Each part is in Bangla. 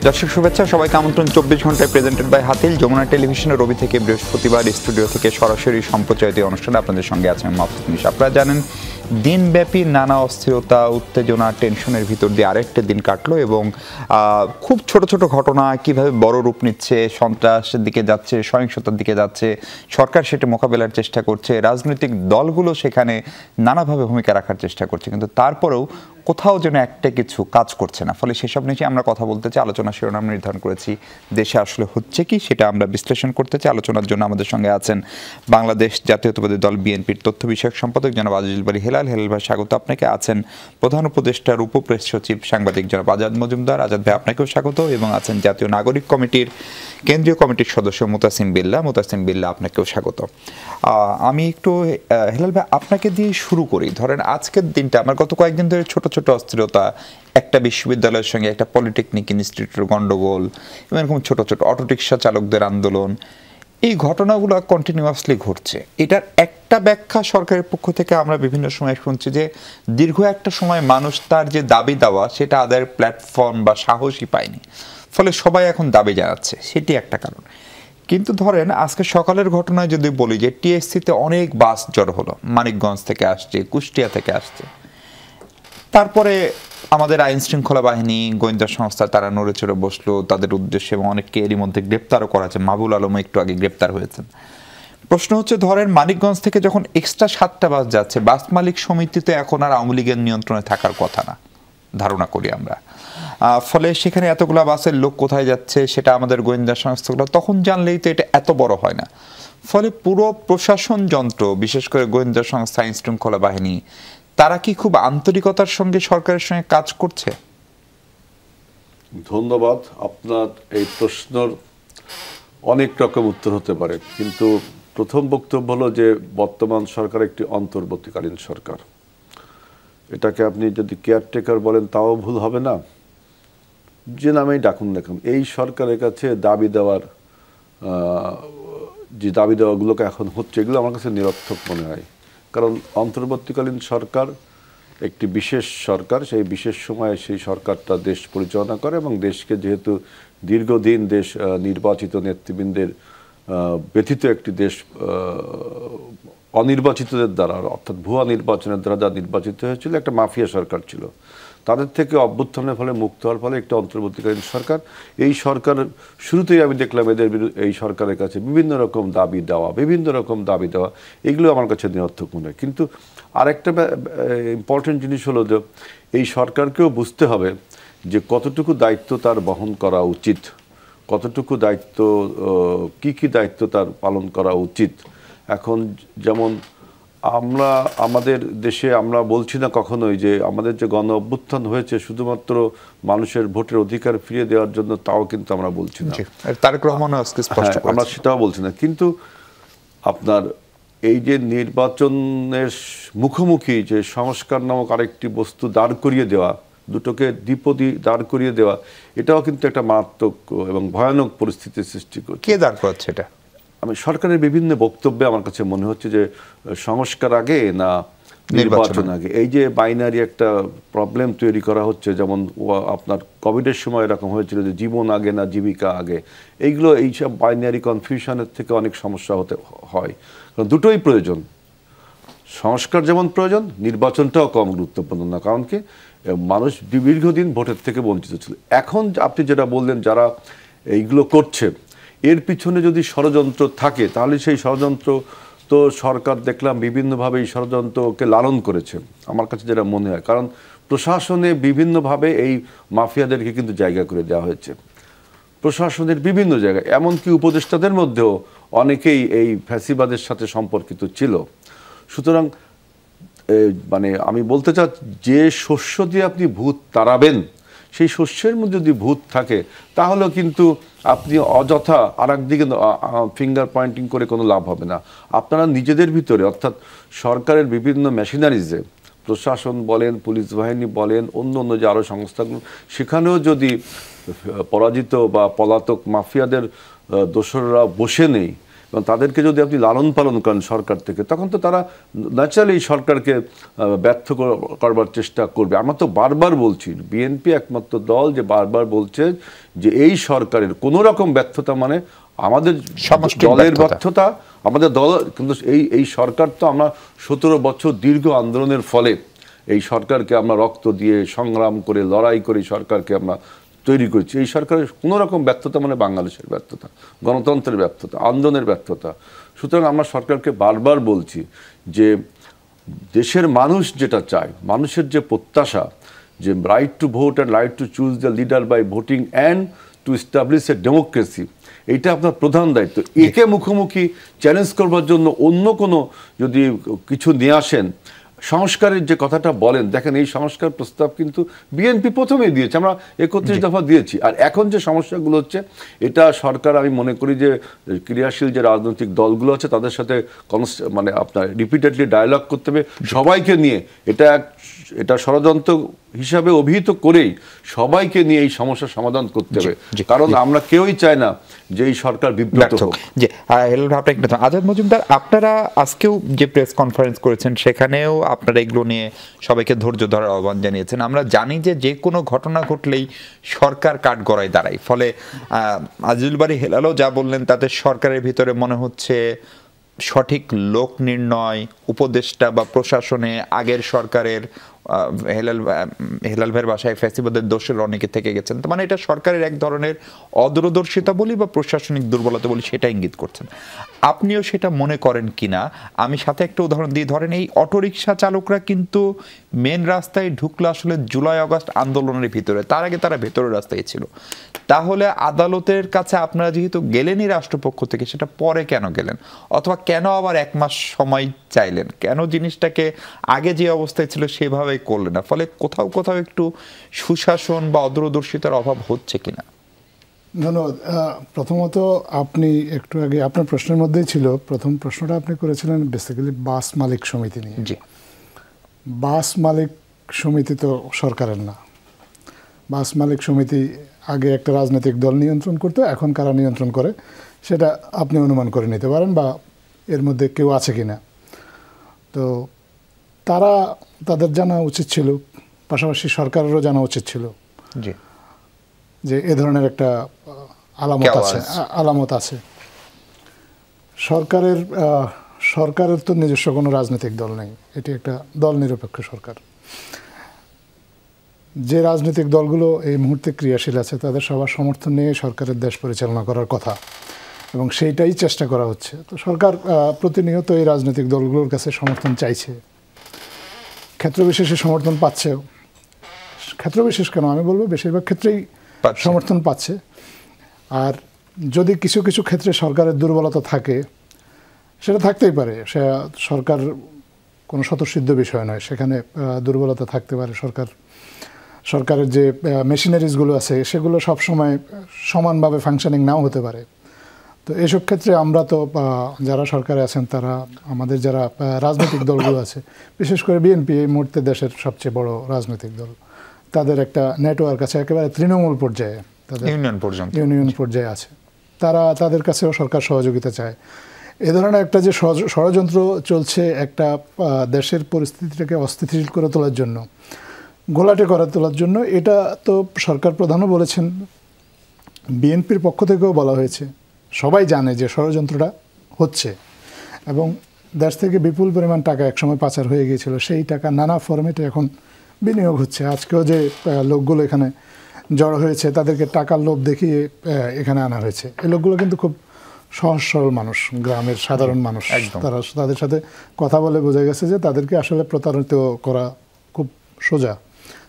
দর্শক শুভেচ্ছা, সবাইকে আমন্ত্রণ 24 ঘন্টায় প্রেজেন্টেড বাই হাতিল, যমুনা টেলিভিশনের রবি থেকে বৃহস্পতিবার স্টুডিও থেকে সরাসরি সম্প্রচারিত অনুষ্ঠানে আপনাদের সঙ্গে আছেন মাহফুজ নিশা। আপনারা জানেন দিনব্যাপী নানা অস্থিরতা, উত্তেজনা, টেনশনের ভিতর দিয়ে আরেকটা দিন কাটলো এবং খুব ছোট ছোট ঘটনা কিভাবে বড় রূপ নিচ্ছে, সন্ত্রাসের দিকে যাচ্ছে, সহিংসতার দিকে যাচ্ছে, সরকার সেটা মোকাবেলার চেষ্টা করছে, রাজনৈতিক দলগুলো সেখানে নানাভাবে ভূমিকা রাখার চেষ্টা করছে, কিন্তু তারপরেও কোথাও যেন একটা কিছু কাজ করছে না। ফলে সেসব নিয়ে আমরা কথা বলতে চাই, আলোচনা শিরোনাম নির্ধারণ করেছি দেশে আসলে হচ্ছে কি সেটা আমরা বিশ্লেষণ করতে চাই। আলোচনার জন্য আমাদের সঙ্গে আছেন বাংলাদেশ জাতীয়তাবাদী দল বিএনপির তথ্য বিষয়ক সম্পাদক জনাব আজিজুল বারী হেলাল। হেলাল ভাই স্বাগত আপনাকে। আছেন প্রধান উপদেষ্টার উপপ্রেস সচিব সাংবাদিক জনাব আজাদ মজুমদার। আজাদ ভাই আপনাকেও স্বাগত। এবং আছেন জাতীয় নাগরিক কমিটির কেন্দ্রীয় কমিটির সদস্য মুতাসিম বিল্লাহ। মুতাসিম বিল্লাহ আপনাকেও স্বাগত। আমি একটু হেলাল ভাই আপনাকে দিয়ে শুরু করি। ধরেন আজকের দিনটা আমার গত কয়েকদিন ধরে ছোট ছোট অস্থিরতা, একটা বিশ্ববিদ্যালয়ের সঙ্গে একটা পলিটেকনিক ইনস্টিটিউটের গন্ডগোল, এরকম ছোট ছোট অটোরিকশা চালকদের আন্দোলন, এই ঘটনাগুলো কন্টিনিউয়াসলি ঘটছে। এটার একটা ব্যাখ্যা সরকারের পক্ষ থেকে আমরা বিভিন্ন সময় শুনছি যে দীর্ঘ একটা সময় মানুষ তার যে দাবি দেওয়া সেটা আদায়ের প্ল্যাটফর্ম বা সাহসই পায়নি, ফলে সবাই এখন দাবি জানাচ্ছে, সেটি একটা কারণ। কিন্তু ধরেন আজকে সকালের ঘটনায় যদি বলি যে টিএসসিতে অনেক বাস জড়ো হলো, মানিকগঞ্জ থেকে আসছে, কুষ্টিয়া থেকে আসছে, তারপরে আমাদের আইন শৃঙ্খলা বাহিনী, গোয়েন্দা সংস্থা তারা নড়ে চড়ে বসলো তাদের উদ্দেশ্যে এবং অনেককে এরই মধ্যে গ্রেপ্তারও করা হয়েছে। মাহবুল আলম একটু আগে গ্রেপ্তার হয়েছেন। প্রশ্ন হচ্ছে ধরেন মানিকগঞ্জ থেকে যখন এক্সট্রা 7টা বাস যাচ্ছে, বাস মালিক সমিতিতে এখন আর আওয়ামী লীগের নিয়ন্ত্রণে থাকার কথা না, ধারণা করি আমরা। ফলে সেখানে এতগুলা বাসের লোক কোথায় যাচ্ছে সেটা আমাদের গোয়েন্দা সংস্থাগুলো তখন জানলেই তো এটা এত বড় হয় না। ফলে পুরো প্রশাসন যন্ত্র, বিশেষ করে গোয়েন্দা সংস্থা, আইন শৃঙ্খলা বাহিনী, তারা কি খুব আন্তরিকতার সঙ্গে সরকারের সঙ্গে কাজ করছে? ধন্যবাদ। আপনার এই প্রশ্নের অনেক রকম উত্তর হতে পারে, কিন্তু প্রথম বক্তব্য হলো যে বর্তমান সরকার একটি অন্তর্বর্তীকালীন সরকার। এটাকে আপনি যদি কেয়ারটেকার বলেন তাও ভুল হবে না, যে নামেই ডাকুন না কেন। এই সরকারের কাছে দাবি দেওয়ার যে দাবি দেওয়াগুলোকে এখন হচ্ছে, এগুলো আমার কাছে নিরর্থক মনে হয়। কারণ অন্তর্বর্তীকালীন সরকার একটি বিশেষ সরকার, সেই বিশেষ সময়ে সেই সরকারটা দেশ পরিচালনা করে এবং দেশকে যেহেতু দীর্ঘদিন দেশ নির্বাচিত নেতৃবৃন্দের ব্যতীত একটি দেশ অনির্বাচিতদের দ্বারা, অর্থাৎ ভুয়া নির্বাচনের দ্বারা যা নির্বাচিত হয়েছিল, একটা মাফিয়া সরকার ছিল, তাদের থেকে অভ্যুত্থানের ফলে মুক্ত হওয়ার ফলে একটা অন্তর্বর্তীকালীন সরকার। এই সরকার শুরুতেই আমি দেখলাম এদের এই সরকারের কাছে বিভিন্ন রকম দাবি দেওয়া, এগুলো আমার কাছে নিরর্থক মনে হয়। কিন্তু আরেকটা ইম্পর্টেন্ট জিনিস হলো যে এই সরকারকেও বুঝতে হবে যে কতটুকু দায়িত্ব তার বহন করা উচিত, কতটুকু দায়িত্ব, কি দায়িত্ব তার পালন করা উচিত। এখন যেমন আমরা আমাদের দেশে আমরা বলছি না কখনোই যে আমাদের যে গণ অভ্যুত্থান হয়েছে শুধুমাত্র মানুষের ভোটের অধিকার ফিরিয়ে দেওয়ার জন্য, তাও কিন্তু আমরা বলছি না, তারেক রহমান আমরা সেটাও বলছি না। কিন্তু আপনার এই যে নির্বাচনের মুখোমুখি যে সংস্কার নামক আরেকটি বস্তু দাঁড় করিয়ে দেওয়া, দুটোকে দ্বিপদী দাঁড় করিয়ে দেওয়া, এটাও কিন্তু একটা মারাত্মক এবং ভয়ানক পরিস্থিতির সৃষ্টি করছে। কে দাঁড় করাচ্ছে এটা? আমি সরকারের বিভিন্ন বক্তব্যে আমার কাছে মনে হচ্ছে যে সংস্কার আগে না নির্বাচন আগে, এই যে বাইনারি একটা প্রবলেম তৈরি করা হচ্ছে। যেমন আপনার কোভিডের সময় এরকম হয়েছিল যে জীবন আগে না জীবিকা আগে, এইগুলো এইসব বাইনারি কনফিউশনের থেকে অনেক সমস্যা হতে হয়। কারণ দুটোই প্রয়োজন, সংস্কার যেমন প্রয়োজন, নির্বাচনটাও কম গুরুত্বপূর্ণ না। কারণ কি, মানুষ দীর্ঘদিন ভোটের থেকে বঞ্চিত ছিল। এখন আপনি যেটা বললেন যারা এইগুলো করছে, এর পিছনে যদি ষড়যন্ত্র থাকে তাহলে সেই ষড়যন্ত্র তো সরকার দেখলাম বিভিন্নভাবে এই ষড়যন্ত্রকে লালন করেছে, আমার কাছে যেটা মনে হয়। কারণ প্রশাসনে বিভিন্নভাবে এই মাফিয়াদেরকে কিন্তু জায়গা করে দেওয়া হয়েছে, প্রশাসনের বিভিন্ন জায়গায়, এমনকি উপদেষ্টাদের মধ্যেও অনেকেই এই ফ্যাসিবাদের সাথে সম্পর্কিত ছিল। সুতরাং মানে আমি বলতে চাই, যে শস্য দিয়ে আপনি ভূত তাড়াবেন, সেই শস্যের মধ্যে যদি ভূত থাকে তাহলেও কিন্তু আপনি অযথা আর একদিকে ফিঙ্গার পয়েন্টিং করে কোনো লাভ হবে না। আপনারা নিজেদের ভিতরে, অর্থাৎ সরকারের বিভিন্ন মেশিনারিজে, প্রশাসন বলেন, পুলিশ বাহিনী বলেন, অন্য যে আরও সংস্থাগুলো, সেখানেও যদি পরাজিত বা পলাতক মাফিয়াদের দোসররা বসে নেই, এবং তাদেরকে যদি আপনি লালন পালন করেন সরকার থেকে, তখন তো তারা ন্যাচারালি এই সরকারকে ব্যর্থ করবার চেষ্টা করবে। আমরা তো বারবার বলছি, বিএনপি একমাত্র দল যে বারবার বলছে যে এই সরকারের কোনো রকম ব্যর্থতা মানে আমাদের দলের ব্যর্থতা, আমাদের দল। কিন্তু এই সরকার তো আমরা 17 বছর দীর্ঘ আন্দোলনের ফলে এই সরকারকে আমরা রক্ত দিয়ে সংগ্রাম করে লড়াই করে সরকারকে আমরা তৈরি করেছি। এই সরকারের কোনো রকম ব্যর্থতা মানে বাংলাদেশের ব্যর্থতা, গণতন্ত্রের ব্যর্থতা, আন্দোলনের ব্যর্থতা। সুতরাং আমরা সরকারকে বারবার বলছি যে দেশের মানুষ যেটা চায়, মানুষের যে প্রত্যাশা, যে right to vote and right to choose the leader by voting and to establish a democracy, এইটা আপনার প্রধান দায়িত্ব। একে মুখোমুখি চ্যালেঞ্জ করবার জন্য অন্য কোনো যদি কিছু নিয়ে আসেন, সংস্কারের যে কথাটা বলেন, দেখেন এই সংস্কার প্রস্তাব কিন্তু বিএনপি প্রথমেই দিয়েছে, আমরা 31 দফা দিয়েছি। আর এখন যে সমস্যাগুলো হচ্ছে, এটা সরকার, আমি মনে করি যে ক্রিয়াশীল যে রাজনৈতিক দলগুলো আছে তাদের সাথে মানে আপনার রিপিটেডলি ডায়ালগ করতে হবে সবাইকে নিয়ে। এটা ষড়যন্ত্র হিসাবে অভিহিত করেই সবাইকে নিয়ে এই সমস্যার সমাধান করতে হবে, কারণ আমরা কেউই চাই না যে এই সরকার বিব্রত হোক। আজাদ মজুমদার, আপনারা আজকেও যে প্রেস কনফারেন্স করেছেন সেখানেও আপনারা এগুলো নিয়ে সবাইকে ধৈর্য ধরার আহ্বান জানিয়েছেন। আমরা জানি যে কোনো ঘটনা ঘটলেই সরকার কাঠগড়ায় দাঁড়ায়, ফলে আজিজুল বারী হেলালও যা বললেন তাতে সরকারের ভিতরে মনে হচ্ছে সঠিক লোক নির্ণয়, উপদেষ্টা বা প্রশাসনে আগের সরকারের হেলাল ভাইয়ের বাসায় ফ্যাসিবাদের দোষের অনেকে থেকে গেছেন। মানে এটা সরকারের এক ধরনের অদূরদর্শিতা বলি বা প্রশাসনিক দুর্বলতা বলি, সেটা ইঙ্গিত করছেন। আপনিও সেটা মনে করেন কিনা? আমি সাথে একটা উদাহরণ দিই, ধরেন এই অটোরিকশা চালকরা কিন্তু মেন রাস্তায় ঢুকলো আসলে জুলাই আগস্ট আন্দোলনের ভিতরে, তার আগে তারা ভেতরের রাস্তায় ছিল। তাহলে আদালতের কাছে আপনারা যেহেতু গেলেনই রাষ্ট্রপক্ষ থেকে, সেটা পরে কেন গেলেন? অথবা কেন আবার 1 মাস সময় চাইলেন? কেন জিনিসটাকে আগে যে অবস্থায় ছিল সেভাবেই করলেন না? ফলে কোথাও কোথাও একটু সুশাসন বা অদূরদর্শিতার অভাব হচ্ছে কিনা? ধন্যবাদ। প্রথমত, আপনি একটু আগে আপনার প্রশ্নের মধ্যেই ছিল, প্রথম প্রশ্নটা আপনি করেছিলেন বেসিক্যালি বাস মালিক সমিতি নিয়ে। জি, বাস মালিক সমিতি তো সরকারের না। বাস মালিক সমিতি আগে একটা রাজনৈতিক দল নিয়ন্ত্রণ করতো, এখন কারা নিয়ন্ত্রণ করে সেটা আপনি অনুমান করে নিতে পারেন, বা এর মধ্যে কেউ আছে কিনা। তো তাদের জানা উচিত ছিল, পাশাপাশি সরকারেরও জানা উচিত ছিল যে এ ধরনের একটা আলামত আছে। সরকারের তো নিজস্ব কোনো রাজনৈতিক দল নেই, এটি একটা দল নিরপেক্ষ সরকার। যে রাজনৈতিক দলগুলো এই মুহূর্তে ক্রিয়াশীল আছে তাদের সবার সমর্থন নিয়ে সরকারের দেশ পরিচালনা করার কথা, এবং সেইটাই চেষ্টা করা হচ্ছে। তো সরকার প্রতিনিয়ত এই রাজনৈতিক দলগুলোর কাছে সমর্থন চাইছে, ক্ষেত্রবিশেষে সমর্থন পাচ্ছেও। ক্ষেত্রবিশেষ কেন, আমি বলবো বেশিরভাগ ক্ষেত্রেই সমর্থন পাচ্ছে। আর যদি কিছু কিছু ক্ষেত্রে সরকারের দুর্বলতা থাকে, সেটা থাকতেই পারে, সে সরকার কোনো স্বতঃসিদ্ধ বিষয় নয়, সেখানে দুর্বলতা থাকতে পারে। সরকারের যে মেশিনারিজগুলো আছে সেগুলো সবসময় সমানভাবে ফাংশনিং নাও হতে পারে। তো এসব ক্ষেত্রে আমরা তো যারা সরকারে আছেন, তারা আমাদের যারা রাজনৈতিক দলগুলো আছে, বিশেষ করে বিএনপি এই মুহূর্তে দেশের সবচেয়ে বড় রাজনৈতিক দল, তাদের একটা নেটওয়ার্ক আছে একেবারে তৃণমূল পর্যায়ে, তাদের ইউনিয়ন পর্যায়ে আছে। তাদের কাছেও সরকার সহযোগিতা চায়। এ ধরনের একটা যে ষড়যন্ত্র চলছে একটা দেশের পরিস্থিতিটাকে অস্থিতিশীল করে তোলার জন্য, ঘোলাটে করে তোলার জন্য, এটা তো সরকার প্রধানও বলেছেন, বিএনপির পক্ষ থেকেও বলা হয়েছে। সবাই জানে যে ষড়যন্ত্রটা হচ্ছে, এবং দেশ থেকে বিপুল পরিমাণ টাকা একসময় পাচার হয়ে গিয়েছিল, সেই টাকা নানা ফরম্যাটে এখন বিনিয়োগ হচ্ছে। আজকেও যে লোকগুলো এখানে জড়ো হয়েছে তাদেরকে টাকার লোভ দেখিয়ে এখানে আনা হয়েছে। এই লোকগুলো কিন্তু খুব সহজ সরল মানুষ, গ্রামের সাধারণ মানুষ। তাদের সাথে কথা বলে বোঝা গেছে যে তাদেরকে আসলে প্রতারিত করা খুব সোজা,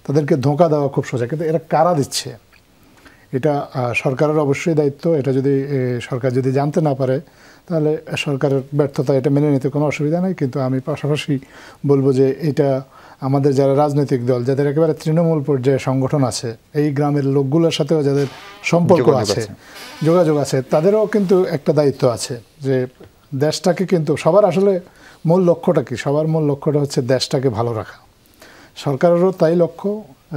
তাদেরকে ধোঁকা দেওয়া খুব সোজা। কিন্তু এরা কারা দিচ্ছে, এটা সরকারের অবশ্যই দায়িত্ব। এটা যদি সরকার যদি জানতে না পারে তাহলে সরকারের ব্যর্থতা, এটা মেনে নিতে কোনো অসুবিধা নেই। কিন্তু আমি পাশাপাশি বলবো যে এটা আমাদের যারা রাজনৈতিক দল, যাদের একেবারে তৃণমূল পর্যায়ে সংগঠন আছে, এই গ্রামের লোকগুলোর সাথেও যাদের সম্পর্ক আছে, যোগাযোগ আছে, তাদেরও কিন্তু একটা দায়িত্ব আছে যে দেশটাকে, কিন্তু সবার আসলে মূল লক্ষ্যটা কি? সবার মূল লক্ষ্যটা হচ্ছে দেশটাকে ভালো রাখা। সরকারেরও তাই লক্ষ্য,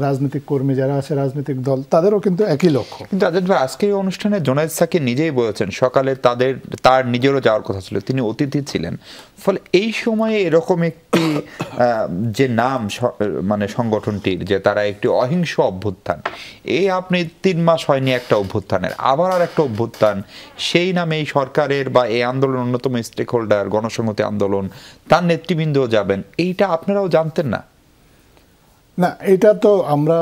রাজনৈতিক কর্মী যারা আছে, রাজনৈতিক দল, তাদেরও কিন্তু একই লক্ষ্য। কিন্তু আজাদ ভাই, আজকের এই অনুষ্ঠানে জোনায়েদ সাকির নিজেই বলেছেন সকালে তার নিজেরও যাওয়ার কথা ছিল, তিনি অতিথি ছিলেন। ফলে এই সময়ে এরকম একটি যে নাম মানে সংগঠনটির, যে তারা একটি অহিংস অভ্যুত্থান, এই আপনি 3 মাস হয়নি একটা অভ্যুত্থানের, আবার আর একটা অভ্যুত্থান, সেই নামে এই সরকারের বা এই আন্দোলনের অন্যতম স্টেক হোল্ডার গণসংহতি আন্দোলন, তার নেতৃবৃন্দও যাবেন, এইটা আপনারাও জানতেন না? না, এটা তো আমরা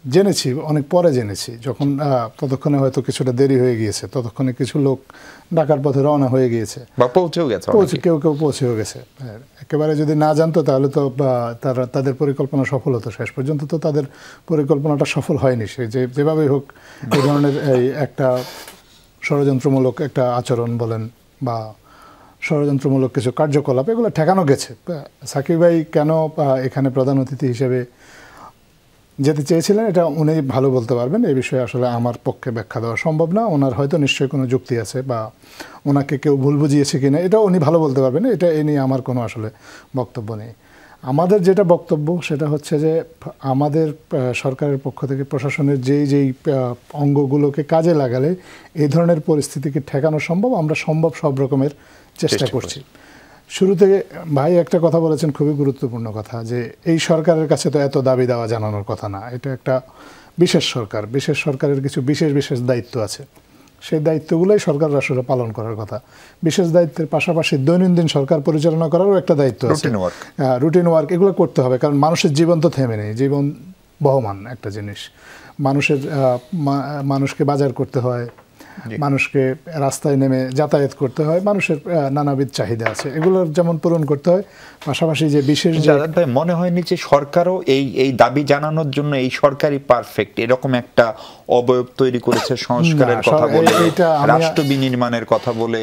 জেনেছি, অনেক পরে জেনেছি, যখন ততক্ষণে হয়তো কিছুটা দেরি হয়ে গিয়েছে, ততক্ষণে কিছু লোক ঢাকার পথে রওনা হয়ে গিয়েছে বা পৌঁছেও গেছে, কেউ পৌঁছেও গেছে। একেবারে যদি না জানতো তাহলে তো তাদের পরিকল্পনা সফল হতো। শেষ পর্যন্ত তো তাদের পরিকল্পনাটা সফল হয়নি। সে যেভাবেই হোক এই ধরনের এই একটা ষড়যন্ত্রমূলক একটা আচরণ বলেন বা ষড়যন্ত্রমূলক কিছু কার্যকলাপ, এগুলো ঠেকানো গেছে। সাকিব ভাই কেন এখানে প্রধান অতিথি হিসেবে যেতে চেয়েছিলেন এটা উনি ভালো বলতে পারবেন। এই বিষয়ে আসলে আমার পক্ষে ব্যাখ্যা দেওয়া সম্ভব না। ওনার হয়তো নিশ্চয়ই কোনো যুক্তি আছে, বা ওনাকে কেউ ভুল বুঝিয়েছে কিনা এটা উনি ভালো বলতে পারবেন। এটা এ নিয়ে আমার কোনো আসলে বক্তব্য নেই। আমাদের যেটা বক্তব্য সেটা হচ্ছে যে আমাদের সরকারের পক্ষ থেকে প্রশাসনের যেই অঙ্গগুলোকে কাজে লাগালে এই ধরনের পরিস্থিতিকে ঠেকানো সম্ভব, আমরা সম্ভব সব রকমের চেষ্টা করছি। শুরু থেকে ভাই একটা কথা বলেছেন, খুবই গুরুত্বপূর্ণ কথা, যে এই সরকারের কাছে তো এত দাবি দেওয়া জানানোর কথা না। এটা একটা বিশেষ সরকার, বিশেষ সরকারের কিছু বিশেষ দায়িত্ব আছে। সেই দায়িত্বগুলোই সরকার আসলে পালন করার কথা। বিশেষ দায়িত্বের পাশাপাশি দৈনন্দিন সরকার পরিচালনা করারও একটা দায়িত্ব আছে, রুটিন ওয়ার্ক, এগুলো করতে হবে। কারণ মানুষের জীবন তো থেমে নেই, জীবন বহমান একটা জিনিস। মানুষকে বাজার করতে হয়, মানুষকে রাস্তায় নেমে যাতায়াত করতে হয়, মানুষের নানাবিধ চাহিদা আছে, এগুলোর যেমন পূরণ করতে হয়। পাশাপাশি যে বিশেষ ভাই মনে হয়নি যে সরকারও এই দাবি জানানোর জন্য এই সরকারই পারফেক্ট, এরকম একটা অবয়ব তৈরি করেছে, সংস্কারের কথা বলে, রাষ্ট্র বিনির্মাণের কথা বলে,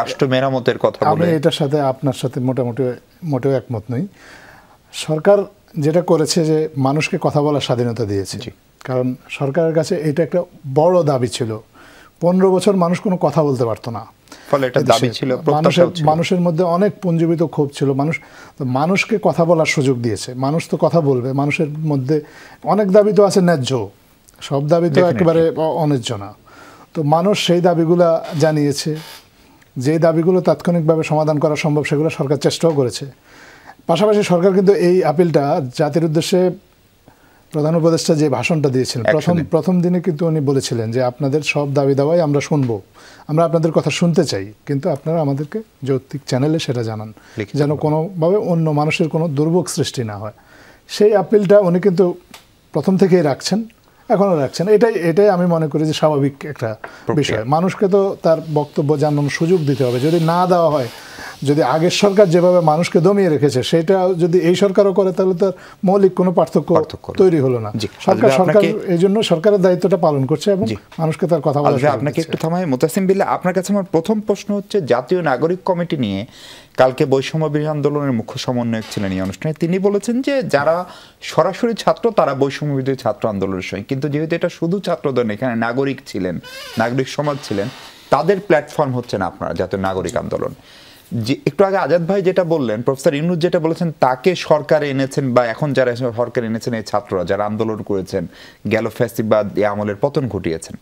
রাষ্ট্র মেরামতের কথা বলে। আমি এটার সাথে আপনার সাথে মোটেও একমত নই। সরকার যেটা করেছে যে মানুষকে কথা বলার স্বাধীনতা দিয়েছে। কারণ সরকারের কাছে এটা একটা বড় দাবি ছিল। 15 বছর মানুষ কোনো কথা বলতে পারতো না, ফলে এটা দাবি ছিল, মানুষের মধ্যে অনেক পুঞ্জীবিত ক্ষোভ ছিল। মানুষকে কথা বলার সুযোগ দিয়েছে। মানুষ তো কথা বলবে, মানুষের মধ্যে অনেক দাবি তো আছে ন্যায্য, সব দাবি তো একেবারে অন্যায্য না। তো মানুষ সেই দাবিগুলো জানিয়েছে, যে দাবিগুলো তাৎক্ষণিকভাবে সমাধান করা সম্ভব সেগুলো সরকার চেষ্টাও করেছে। পাশাপাশি সরকার কিন্তু এই আপিলটা জাতির উদ্দেশ্যে প্রধান উপদেষ্টা যে ভাষণটা দিয়েছিলেন প্রথম দিনে কিন্তু উনি বলেছিলেন যে আপনাদের সব দাবি দাওয়াই আমরা শুনবো, আমরা আপনাদের কথা শুনতে চাই, কিন্তু আপনারা আমাদেরকে যৌক্তিক চ্যানেলে সেটা জানান, যেন কোনোভাবে অন্য মানুষের কোনো দুর্ভোগ সৃষ্টি না হয়। সেই আপিলটা উনি কিন্তু প্রথম থেকেই রাখছেন, এখনও রাখছেন। এটাই আমি মনে করি যে স্বাভাবিক একটা বিষয়। মানুষকে তো তার বক্তব্য জানানোর সুযোগ দিতে হবে। যদি না দেওয়া হয়, যদি আগের সরকার যেভাবে মানুষকে দমিয়ে রেখেছে সেটা যদি এই সরকারও করে, তাহলে তার মৌলিক কোনো পার্থক্য তৈরি হলো না। সরকার এই জন্য সরকারের দায়িত্বটা পালন করছে এবং মানুষকে তার কথা বলা। আপনাকে একটু থামাই মুতাসিম বিল্লাহ, আপনার কাছে আমার প্রথম প্রশ্ন হচ্ছে, জাতীয় নাগরিক কমিটি নিয়ে কালকে বৈষম্য বিরোধী আন্দোলনের মুখ্য সমন্বয়ক ছিলেন এই অনুষ্ঠানে, তিনি বলেছেন যে যারা সরাসরি ছাত্র তারা বৈষম্য বিরোধী ছাত্র আন্দোলনের সঙ্গে, কিন্তু যেহেতু এটা শুধু ছাত্রদের, এখানে নাগরিক ছিলেন, নাগরিক সমাজ ছিলেন, তাদের প্ল্যাটফর্ম হচ্ছে না আপনারা জাতীয় নাগরিক আন্দোলন। যে একটু আগে আজাদ ভাই যেটা বললেন, প্রফেসর ইউনূস যেটা বলেছেন, তাকে সরকারে এনেছেন বা এখন যারা সরকার এনেছেন এই ছাত্ররা যারা আন্দোলন করেছেন, গেল ফ্যাসিবাদ আমলের পতন ঘটিয়েছেন,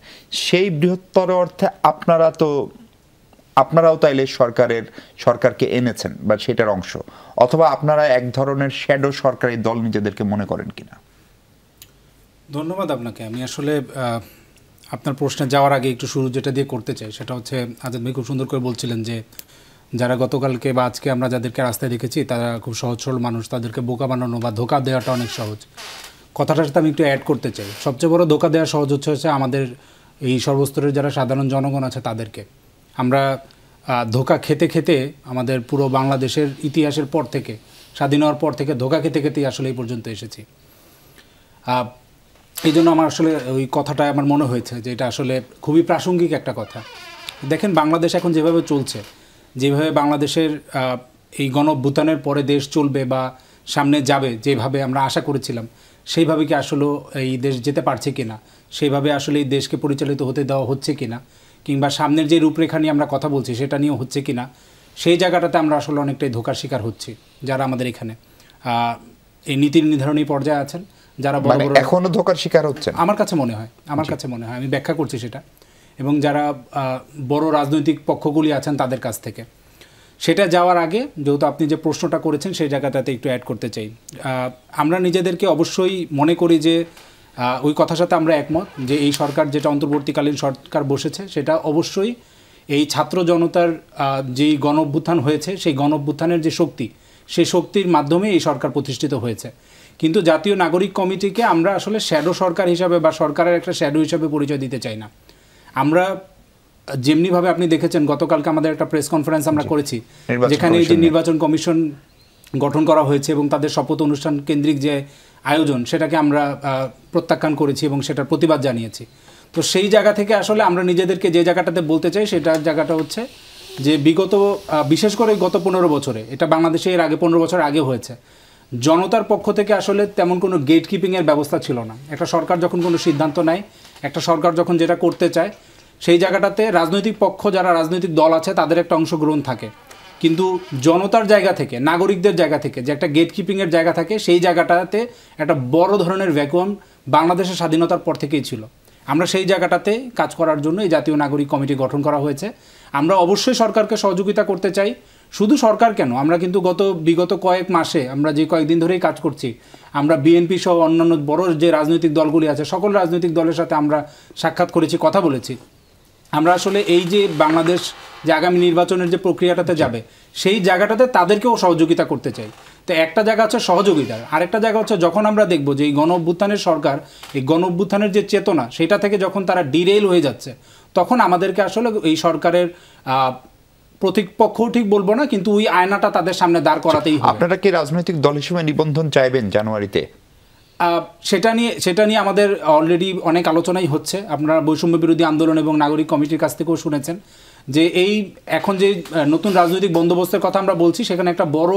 সেই বৃহত্তর অর্থে আপনারাও তাইলে সরকারকে এনেছেন বা সেটার অংশ, অথবা আপনারা এক ধরনের শ্যাডো সরকারি দল নিজেদেরকে মনে করেন কিনা? ধন্যবাদ আপনাকে। আমি আসলে আপনার প্রশ্নে যাওয়ার আগে একটু শুরু যেটা দিয়ে করতে চাই সেটা হচ্ছে, আজাদ ভাই খুব সুন্দর করে বলছিলেন যে যারা গতকালকে বা আজকে আমরা যাদেরকে রাস্তায় দেখেছি তারা খুব সহজ সরল মানুষ, তাদেরকে বোকা বানানো বা ধোকা দেওয়াটা অনেক সহজ। কথাটার সাথে আমি একটু অ্যাড করতে চাই, সবচেয়ে বড় ধোকা দেওয়া সহজ হচ্ছে আমাদের এই সর্বস্তরের যারা সাধারণ জনগণ আছে তাদেরকে। আমরা ধোকা খেতে খেতে আমাদের পুরো বাংলাদেশের ইতিহাসের পর থেকে, স্বাধীন হওয়ার পর থেকে ধোকা খেতে খেতেই আসলে এই পর্যন্ত এসেছি। এই জন্য আমার আসলে ওই কথাটা আমার মনে হয়েছে যে এটা আসলে খুবই প্রাসঙ্গিক একটা কথা। দেখেন বাংলাদেশ এখন যেভাবে চলছে, যেভাবে বাংলাদেশের এই গণঅভ্যুত্থানের পরে দেশ চলবে বা সামনে যাবে, যেভাবে আমরা আশা করেছিলাম সেইভাবে কি আসলে এই দেশ যেতে পারছে কিনা, সেইভাবে আসলে এই দেশকে পরিচালিত হতে দেওয়া হচ্ছে কিনা, কিংবা সামনের যে রূপরেখা নিয়ে আমরা কথা বলছি সেটা নিয়েও হচ্ছে কিনা, সেই জায়গাটাতে আমরা আসলে অনেকটাই ধোকার শিকার হচ্ছি যারা আমাদের এখানে। এই নীতি নির্ধারণী পর্যায়ে আছেন, যারা বড় বড় এখনো ধোঁকার শিকার হচ্ছেন আমার কাছে মনে হয়, আমি ব্যাখ্যা করছি সেটা, এবং যারা বড় রাজনৈতিক পক্ষগুলি আছেন তাদের কাছ থেকে। সেটা যাওয়ার আগে যেহেতু আপনি যে প্রশ্নটা করেছেন সেই জায়গাটাতে একটু অ্যাড করতে চাই। আমরা নিজেদেরকে অবশ্যই মনে করি যে ওই কথার সাথে আমরা একমত যে এই সরকার যেটা অন্তর্বর্তীকালীন সরকার বসেছে সেটা অবশ্যই এই ছাত্র জনতার যেই গণ অভ্যুত্থান হয়েছে সেই গণ অভ্যুত্থানের যে শক্তি, সেই শক্তির মাধ্যমে এই সরকার প্রতিষ্ঠিত হয়েছে। কিন্তু জাতীয় নাগরিক কমিটিকে আমরা আসলে শ্যাডো সরকার হিসাবে বা সরকারের একটা শ্যাডো হিসাবে পরিচয় দিতে চাই না। আমরা যেমনিভাবে আপনি দেখেছেন গতকালকে আমাদের একটা প্রেস কনফারেন্স আমরা করেছি, যেখানে এই যে নির্বাচন কমিশন গঠন করা হয়েছে এবং তাদের শপথ অনুষ্ঠান কেন্দ্রিক যে আয়োজন সেটাকে আমরা প্রত্যাখ্যান করেছি এবং সেটার প্রতিবাদ জানিয়েছি। তো সেই জায়গা থেকে আসলে আমরা নিজেদেরকে যে জায়গাটাতে বলতে চাই সেটার জায়গাটা হচ্ছে যে বিগত বিশেষ করে গত 15 বছরে, এটা বাংলাদেশে এর আগে 15 বছর আগে হয়েছে, জনতার পক্ষ থেকে আসলে তেমন কোনো গেট কিপিংয়ের ব্যবস্থা ছিল না। একটা সরকার যখন কোনো সিদ্ধান্ত নেয়, একটা সরকার যখন যেটা করতে চায়, সেই জায়গাটাতে রাজনৈতিক পক্ষ যারা রাজনৈতিক দল আছে তাদের একটা অংশগ্রহণ থাকে, কিন্তু জনতার জায়গা থেকে, নাগরিকদের জায়গা থেকে যে একটা গেট কিপিংয়ের জায়গা থাকে, সেই জায়গাটাতে একটা বড় ধরনের ভ্যাকুয়াম বাংলাদেশের স্বাধীনতার পর থেকেই ছিল। আমরা সেই জায়গাটাতে কাজ করার জন্য এই জাতীয় নাগরিক কমিটি গঠন করা হয়েছে। আমরা অবশ্যই সরকারকে সহযোগিতা করতে চাই। শুধু সরকার কেন, আমরা কিন্তু বিগত কয়েক মাসে আমরা যে কয়েকদিন ধরেই কাজ করছি, আমরা বিএনপি সহ অন্যান্য বড় যে রাজনৈতিক দলগুলি আছে সকল রাজনৈতিক দলের সাথে আমরা সাক্ষাৎ করেছি, কথা বলেছি। আমরা আসলে এই যে বাংলাদেশ যে আগামী নির্বাচনের যে প্রক্রিয়াটাতে যাবে সেই জায়গাটাতে তাদেরকেও সহযোগিতা করতে চাই। তো একটা জায়গা হচ্ছে সহযোগিতার, আরেকটা জায়গা হচ্ছে যখন আমরা দেখব যে এই গণ অভ্যুত্থানের সরকার, এই গণ অভ্যুত্থানের যে চেতনা সেটা থেকে যখন তারা ডিরেইল হয়ে যাচ্ছে, তখন আমাদেরকে আসলে এই সরকারের প্রতিপক্ষও ঠিক বলবো না, কিন্তু ওই আয়নাটা তাদের সামনে দাঁড় করাতেই হবে। আপনারা কি রাজনৈতিক দল হিসেবে নিবন্ধন চাইবেন জানুয়ারিতে? সেটা নিয়ে আমাদের অলরেডি অনেক আলোচনাই হচ্ছে। আপনারা বৈষম্য বিরোধী আন্দোলন এবং নাগরিক কমিটির কাছ থেকেও শুনেছেন যে এই এখন যে নতুন রাজনৈতিক বন্দোবস্তের কথা আমরা বলছি, সেখানে একটা বড়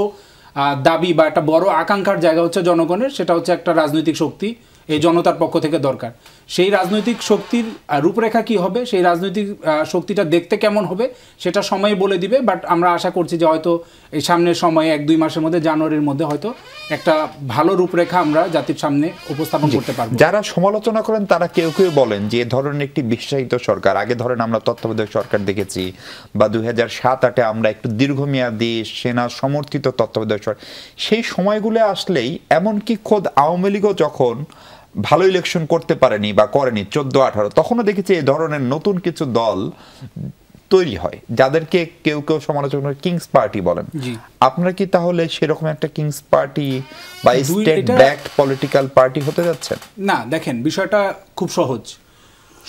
দাবি বা একটা বড় আকাঙ্ক্ষার জায়গা হচ্ছে জনগণের, সেটা হচ্ছে একটা রাজনৈতিক শক্তি এই জনতার পক্ষ থেকে দরকার। সেই রাজনৈতিক শক্তির রূপরেখা কি হবে, সেই রাজনৈতিক শক্তিটা দেখতে কেমন হবে সেটা সময় বলে দিবে। বাট আমরা আশা করছি যে হয়তো এই সামনের সময়ে 1-2 মাসের মধ্যে, জানুয়ারির মধ্যে হয়তো একটা ভালো রূপরেখা আমরা জাতির সামনে উপস্থাপন করতে পারবো। যারা সমালোচনা করেন তারা কেউ কেউ বলেন যে ধরনের একটি বিশ্বাসিত সরকার, আগে ধরেন আমরা তত্ত্বাবধায়ক সরকার দেখেছি বা 2007-08 আমরা একটু দীর্ঘমেয়াদী সেনা সমর্থিত তত্ত্বাবধায়ক সরকার, সেই সময়গুলো আসলেই এমনকি খোদ আওয়ামী লীগও যখন ভালো ইলেকশন করতে পারেনি বা করেনি 14-18, তখনও দেখেছি এই ধরনের নতুন কিছু দল তৈরি হয় যাদেরকে কেউ কেউ সমালোচনা কিংস পার্টি বলেন। আপনারা কি তাহলে সেরকম একটা কিংস পার্টি বা স্টেট ব্যাকড পলিটিক্যাল পার্টি হতে যাচ্ছেন? না, দেখেন বিষয়টা খুব সহজ।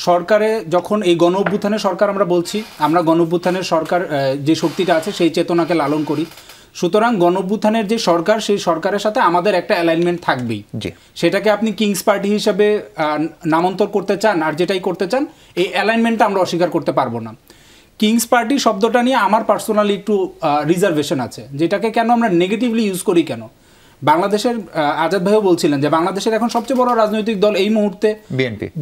সরকারে যখন এই গণ অভ্যুত্থানের সরকার আমরা বলছি, আমরা গণ অভ্যুত্থানের সরকার যে শক্তিটা আছে সেই চেতনাকে লালন করি। সুতরাং গণ অভ্যুত্থানের যে সরকার, সেই সরকারের সাথে আমাদের একটা অ্যালাইনমেন্ট থাকবেই। সেটাকে আপনি কিংস পার্টি হিসেবে নামান্তর করতে চান আর যেটাই করতে চান, এই অ্যালাইনমেন্টটা আমরা অস্বীকার করতে পারবো না। কিংস পার্টি শব্দটা নিয়ে আমার পার্সোনালি একটু রিজার্ভেশন আছে, যেটাকে কেন আমরা নেগেটিভলি ইউজ করি কেন। বাংলাদেশের আজাদ ভাইও বলছিলেন যে বাংলাদেশের এখন সবচেয়ে বড় রাজনৈতিক দল এই মুহূর্তে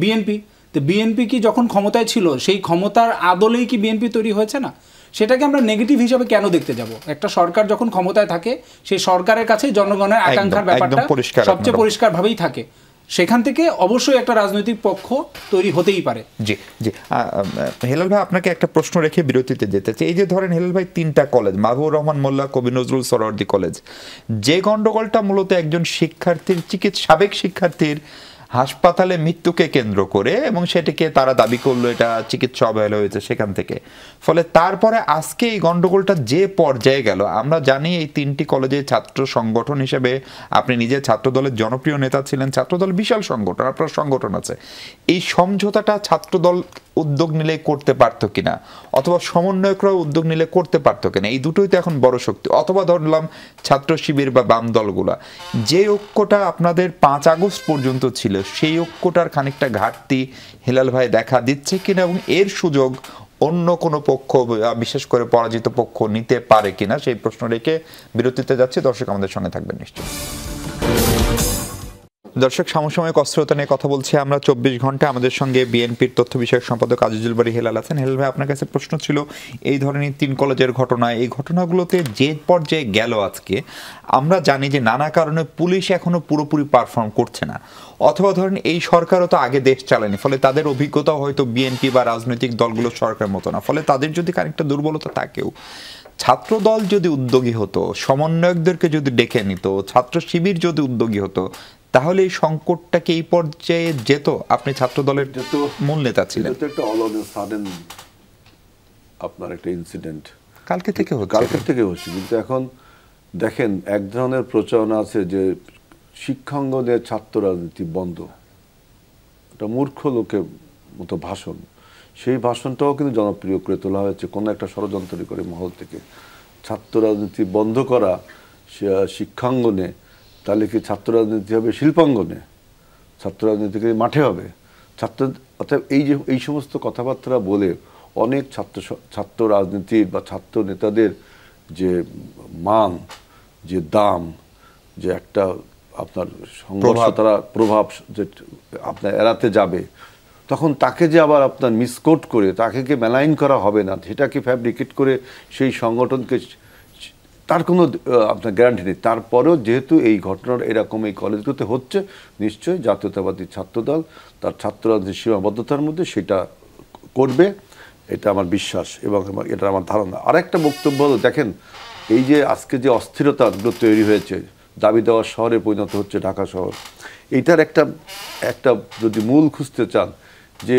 বিএনপি। তো বিএনপি কি যখন ক্ষমতায় ছিল সেই ক্ষমতার আদলেই কি বিএনপি তৈরি হয়েছে না? সেটাকে আমরা নেগেটিভ হিসাবে কেন দেখতে যাব? একটা সরকার যখন ক্ষমতায় থাকে সেই সরকারের কাছে জনগণের আকাঙ্ক্ষার ব্যাপারটা সবচেয়ে পরিষ্কারভাবেই থাকে। সেখান থেকে অবশ্যই একটা রাজনৈতিক পক্ষ তৈরি হতেই পারে। জি জি, হেলাল ভাই আপনাকে একটা প্রশ্ন রেখে বিরতিতে যেতে চাই। এই যে ধরেন হেলাল ভাই 3টা কলেজ, মাহবুবুর রহমান মোল্লা, কবি নজরুল সোহরাওয়ার্দী কলেজ, যে গন্ডগোলটা মূলত একজন শিক্ষার্থীর সাবেক শিক্ষার্থীর হাসপাতালে মৃত্যুকে কেন্দ্র করে, এবং সেটাকে তারা দাবি করলো এটা চিকিৎসা অবহেলা হয়েছে সেখান থেকে, ফলে তারপরে আজকে এই গন্ডগোলটা যে পর্যায়ে গেল, আমরা জানি এই 3টি কলেজে ছাত্র সংগঠন হিসেবে আপনি নিজে ছাত্রদলের জনপ্রিয় নেতা ছিলেন, ছাত্রদল বিশাল সংগঠন, আপনার সংগঠন আছে, এই সমঝোতাটা ছাত্রদল উদ্যোগ নিলে করতে পারতো কিনা, অথবা সমন্বয়করাও উদ্যোগ নিলে করতে পারতো কিনা, এই দুটোই তো এখন বড় শক্তি। অথবা ধরলাম ছাত্র শিবির বা বাম দলগুলা, যে ঐক্যটা আপনাদের 5 আগস্ট পর্যন্ত ছিল সেই ঐক্যটার খানিকটা ঘাটতি হেলাল ভাই দেখা দিচ্ছে কিনা, এবং এর সুযোগ অন্য কোনো পক্ষ, বিশেষ করে পরাজিত পক্ষ নিতে পারে কিনা, সেই প্রশ্ন রেখে বিরতিতে যাচ্ছি। দর্শক আমাদের সঙ্গে থাকবেন নিশ্চয়ই। দর্শক, সমসাময়িক অস্থিরতা নিয়ে কথা বলছি আমরা 24 ঘন্টা। আমাদের সঙ্গে বিএনপির তথ্য বিষয়ক সম্পাদক আজিজুল বারী হেলাল আছেন। হেলাল ভাই, আপনার কাছে প্রশ্ন ছিল এই ধরনের 3 কলেজের ঘটনা, এই ঘটনাগুলোতে যে পর্যায়ে গেল আজকে, আমরা জানি যে নানা কারণে পুলিশ এখনো পুরোপুরি পারফর্ম করছে না, অথবা ধরেন এই সরকারও তো আগে দেশ চালায়নি, ফলে তাদের অভিজ্ঞতা হয়তো বিএনপি বা রাজনৈতিক দলগুলো সরকারের মতো না, ফলে তাদের যদি খানিকটা দুর্বলতা থাকেও, ছাত্র দল যদি উদ্যোগী হতো, সমন্বয়কদেরকে যদি ডেকে নিত, ছাত্র শিবির যদি উদ্যোগী হতো, তাহলে এই সংকটটাকে এই পর্যায়ে যেত। আপনি ছাত্র দলের মূল নেতা ছিলেন। এটা তো একটা অল অন সাডেন আপনার একটা ইনসিডেন্ট, কালকে থেকে হচ্ছে। কিন্তু এখন দেখেন, এক ধরনের প্রচারণা আছে যে শিক্ষাঙ্গনের ছাত্র রাজনীতি বন্ধ, এটা মূর্খ লোকের মতো ভাষণ। সেই ভাষণটাও কিন্তু জনপ্রিয় করে তোলা হয়েছে কোনো একটা ষড়যন্ত্রকারী মহল থেকে। ছাত্র রাজনীতি বন্ধ করা শিক্ষাঙ্গনে, তাহলে কি ছাত্র রাজনীতি হবে শিল্পাঙ্গনে? ছাত্র রাজনীতি মাঠে হবে? অর্থাৎ এই সমস্ত কথাবার্তা বলে অনেক ছাত্র রাজনীতির বা ছাত্র নেতাদের যে মান, যে দাম, যে একটা আপনার সংঘর্ষ, তারা প্রভাব যে আপনার এড়াতে যাবে, তখন তাকে যে আবার আপনার মিসকোট করে তাকে মেলাইন করা হবে না, সেটাকে ফ্যাব্রিকেট করে সেই সংগঠনকে, তার কোনো আপনার গ্যারান্টি নেই। তারপরেও যেহেতু এই ঘটনাটা এরকম এই কলেজগুলোতে হচ্ছে, নিশ্চয়ই জাতীয়তাবাদী ছাত্রদল তার ছাত্র রাজনীতির সীমাবদ্ধতার মধ্যে সেটা করবে, এটা আমার বিশ্বাস এবং এটা আমার ধারণা। আরেকটা বক্তব্য হলো, দেখেন এই যে আজকে যে অস্থিরতাগুলো তৈরি হয়েছে, দাবি দেওয়ার শহরে পরিণত হচ্ছে ঢাকা শহর, এইটার একটা যদি মূল খুঁজতে চান, যে